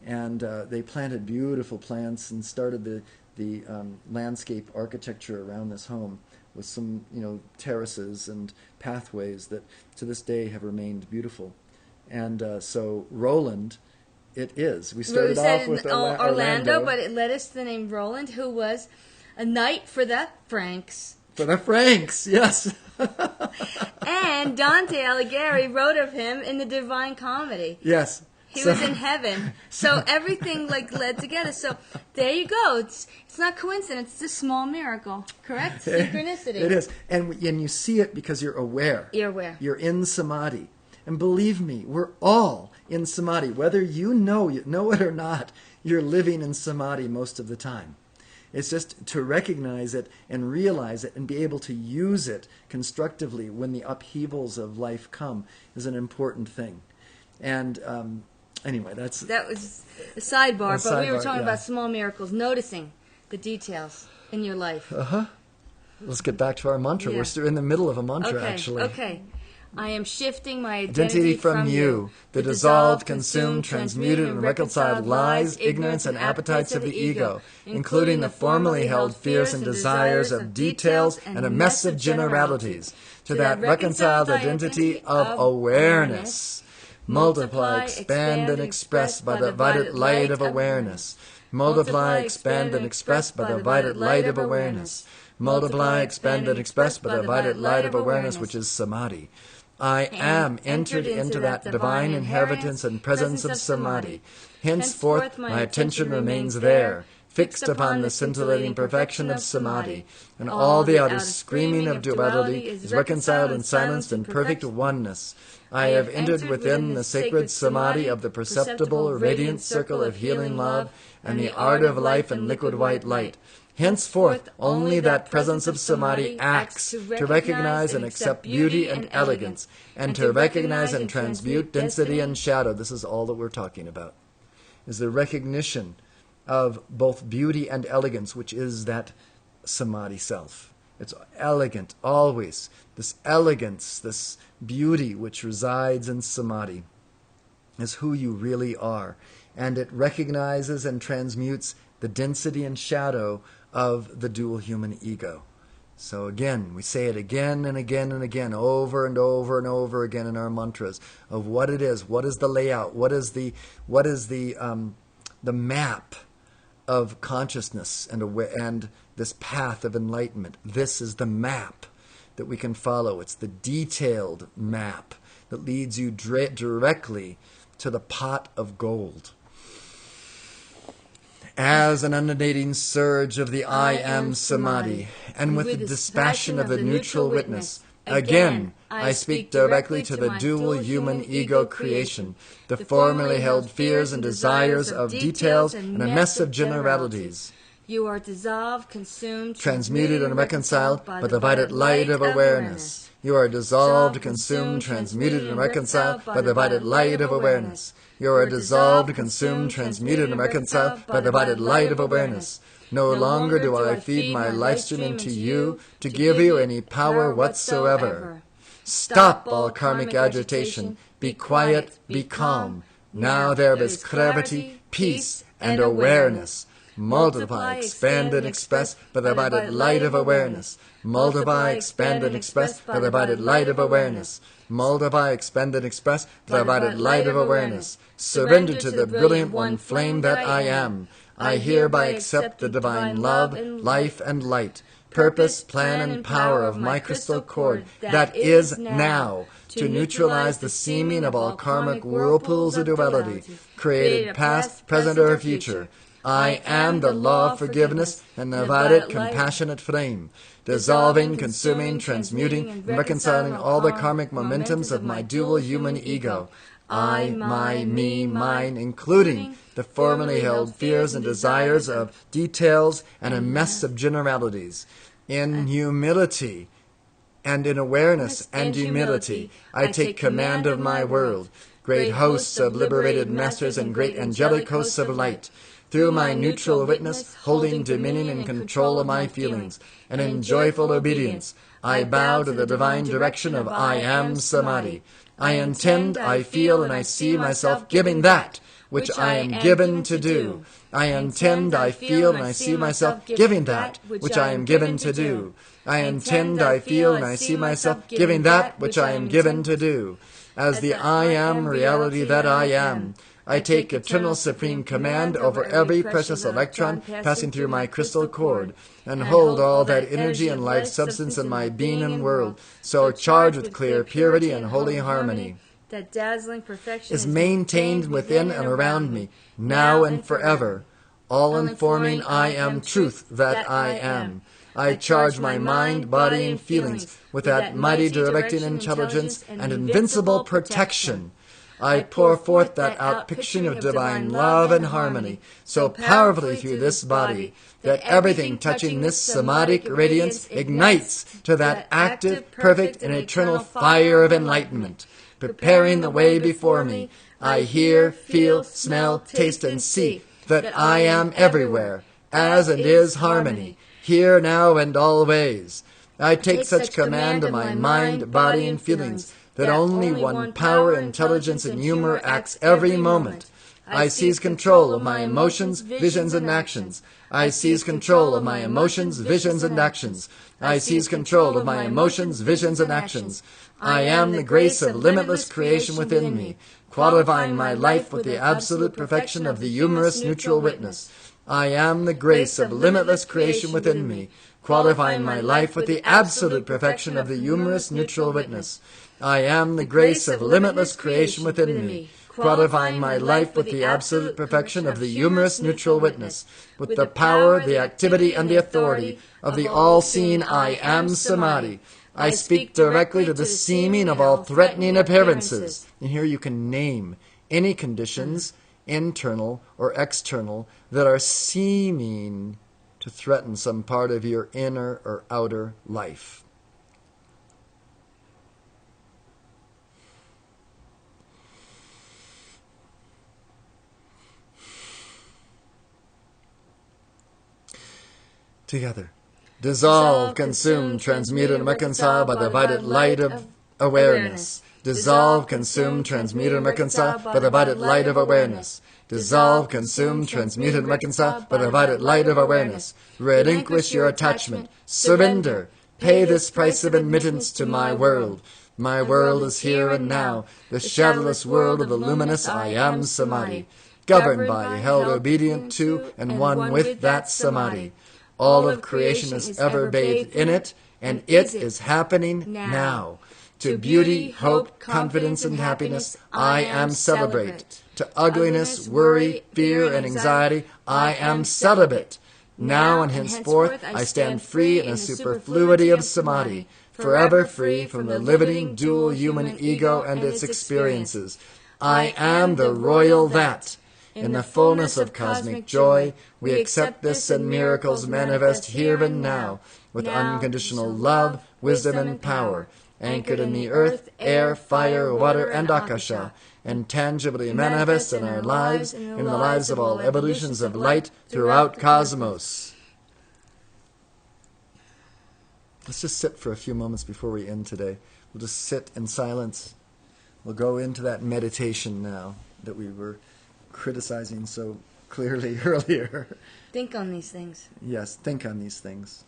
And they planted beautiful plants and started the landscape architecture around this home with some terraces and pathways that to this day have remained beautiful. And so Roland, it is. We started off with Orlando, but it led us to the name Roland, who was a knight for the Franks. For the Franks, yes. And Dante Alighieri wrote of him in the Divine Comedy. Yes. He was in heaven. So everything led together. So there you go. It's not coincidence. It's a small miracle. Correct? Synchronicity. It is. And you see it because you're aware. You're aware. You're in samadhi. And believe me, we're all in samadhi. Whether you know it or not, you're living in samadhi most of the time. It's just to recognize it and realize it and be able to use it constructively when the upheavals of life come is an important thing. And anyway, that was a sidebar, but we were talking about small miracles, noticing the details in your life. Let's get back to our mantra. Yeah. We're still in the middle of a mantra, actually. Okay. I am shifting my identity from you, the dissolved, consumed, transmuted, and reconciled lies, ignorance, and appetites of the ego, including the formerly held fears and desires of details and a mess of generalities, to that reconciled identity of awareness. Multiply, expand, and express by the violet light of awareness. Multiply, expand, and express by the violet light of awareness. Multiply, expand, and express by the violet light of awareness, which is samadhi. I am entered into that divine inheritance and presence of samadhi. Henceforth, my attention remains there, fixed upon the scintillating perfection of samadhi, and all the outer screaming of duality is reconciled and silenced in perfect oneness. I have entered within the sacred samadhi of the perceptible, radiant circle of healing love and the art of life and liquid white light. Henceforth, only that presence of samadhi acts to recognize and accept beauty and elegance, and to recognize and transmute density and shadow. This is all that we're talking about, is the recognition of both beauty and elegance, which is that samadhi self. It's elegant, always. This elegance, this beauty which resides in samadhi is who you really are. And it recognizes and transmutes the density and shadow of the dual human ego. So again, we say it again and again and again, over and over and over again in our mantras of what it is, what is the layout, what is the map of consciousness and this path of enlightenment. This is the map that we can follow. It's the detailed map that leads you directly to the pot of gold. As an undating surge of the I am samadhi, and with the dispassion of the neutral witness, again I speak directly to the dual human ego creation, the formerly held fears and desires of details and a mess of generalities. You are dissolved, consumed, transmuted, and reconciled by the violet light of awareness. You are dissolved, consumed, transmuted, and reconciled by the violet light of awareness. You are dissolved, consumed, transmuted, and reconciled by the violet light of awareness. No longer do I feed my life stream into you to give you any power whatsoever. Stop all karmic agitation. Be quiet, be calm. Now there is clarity, peace, and awareness. Multiply, expand, and express by the violet light of awareness. Multiply, expand, and express by the violet light of awareness. Multiply, expand, and express by the violet light of awareness. Surrender to the brilliant one flame that I am. I hereby accept the divine love, life, and light, purpose, plan, and power of my crystal cord that is now, to neutralize the seeming of all karmic whirlpools of duality, created past, present, or future. I am the law of forgiveness and the violet, compassionate flame, dissolving, consuming, transmuting, and reconciling all the karmic momentums of my dual human ego. I, my, me, mine, including the formerly held fears and desires of details and a mess of generalities. In humility and in awareness and humility, I take command of my world. Great hosts of liberated masters and great angelic hosts of light, through my neutral witness, holding dominion and control of my feelings, and in joyful obedience, I bow to the divine direction of I Am Samadhi. I intend, I feel, and I see myself giving that which I am given to do. I intend, I feel, and I see myself giving that which I am given to do. I intend, I feel, and I see myself giving that which I am given to do. As the I Am reality that I am, I take eternal supreme command over every precious electron passing through my crystal cord, and hold all that energy and life substance in my being and world, so charged with clear purity and holy harmony, that dazzling perfection is maintained within and around me, now and forever, all informing I am truth that I am. I charge my mind, body, and feelings with that mighty directing intelligence and invincible protection. I pour forth that outpouring of divine love and harmony so powerfully through this body that everything touching this samadhic radiance ignites to that active, perfect, and eternal fire of enlightenment. Preparing the way before me, I hear, feel, smell, taste, and see that I am everywhere, as and is harmony, here, now, and always. I take such command of my mind, body, and feelings that only one power, intelligence, and humor acts every moment. I seize control of my emotions, visions, and actions. I seize control of my emotions, visions, and actions. I seize control of my emotions, visions, and actions. I am the grace of limitless creation within me, qualifying my life with the absolute perfection of the humorous neutral witness. I am the grace of limitless creation within me, qualifying my life with the absolute perfection of the humorous neutral witness. I am the grace of limitless creation within me, qualifying my life with the absolute perfection of the humorous neutral witness, with the power, the activity, and the authority of the all-seeing I Am Samadhi. I speak directly to the seeming of all threatening appearances. And here you can name any conditions, internal or external, that are seeming to threaten some part of your inner or outer life. Together. Dissolve, consume, transmute, and reconcile by the violet light of awareness. Dissolve, consume, transmute, and reconcile by the violet light of awareness. Dissolve, consume, transmute, and reconcile by the violet light of awareness. Relinquish your attachment. Surrender. Pay this price of admittance to my world. My world is here and now, the shadowless world of the luminous I Am Samadhi, governed by, held obedient to, and one with that Samadhi. All of creation is ever bathed in it, and it is happening now. To beauty, hope, confidence, and happiness, I am celebrate. To ugliness, worry, fear, and anxiety, I am celibate. Now and henceforth, I stand free in a superfluity of samadhi, forever free from the limiting dual human ego and its experiences. I am the royal that. In the fullness of cosmic joy, we accept this and miracles manifest here and now, with unconditional love, wisdom, and power, anchored in the earth, air, fire, water, and akasha, and tangibly manifest in our lives, in the lives of all evolutions of light throughout cosmos. Let's just sit for a few moments before we end today. We'll just sit in silence. We'll go into that meditation now that we were criticizing so clearly earlier. Think on these things. Yes, think on these things.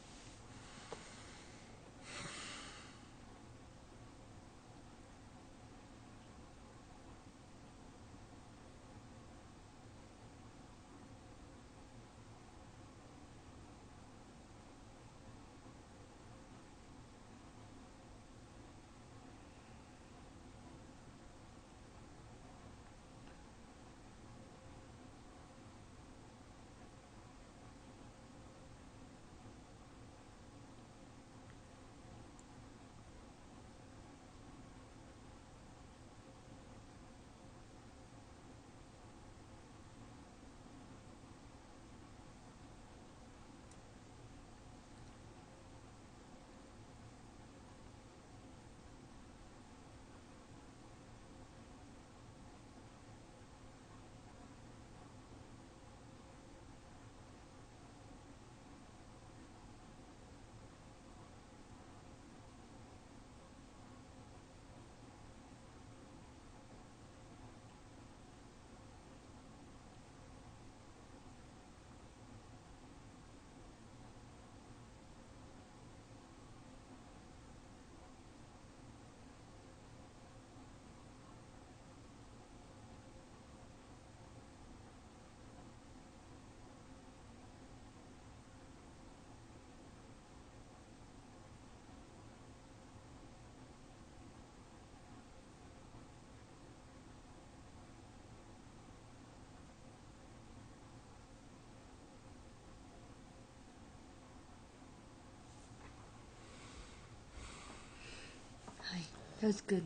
That was good.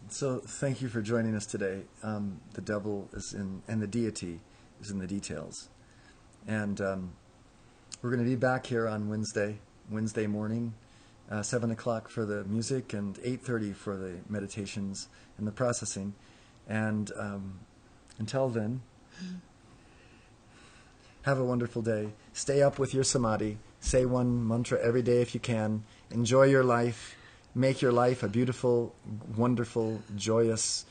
So thank you for joining us today. The devil is in, and the deity is in the details. And we're going to be back here on Wednesday morning, 7 o'clock for the music and 8:30 for the meditations and the processing. And until then, have a wonderful day. Stay up with your samadhi. Say one mantra every day if you can. Enjoy your life. Make your life a beautiful, wonderful, joyous,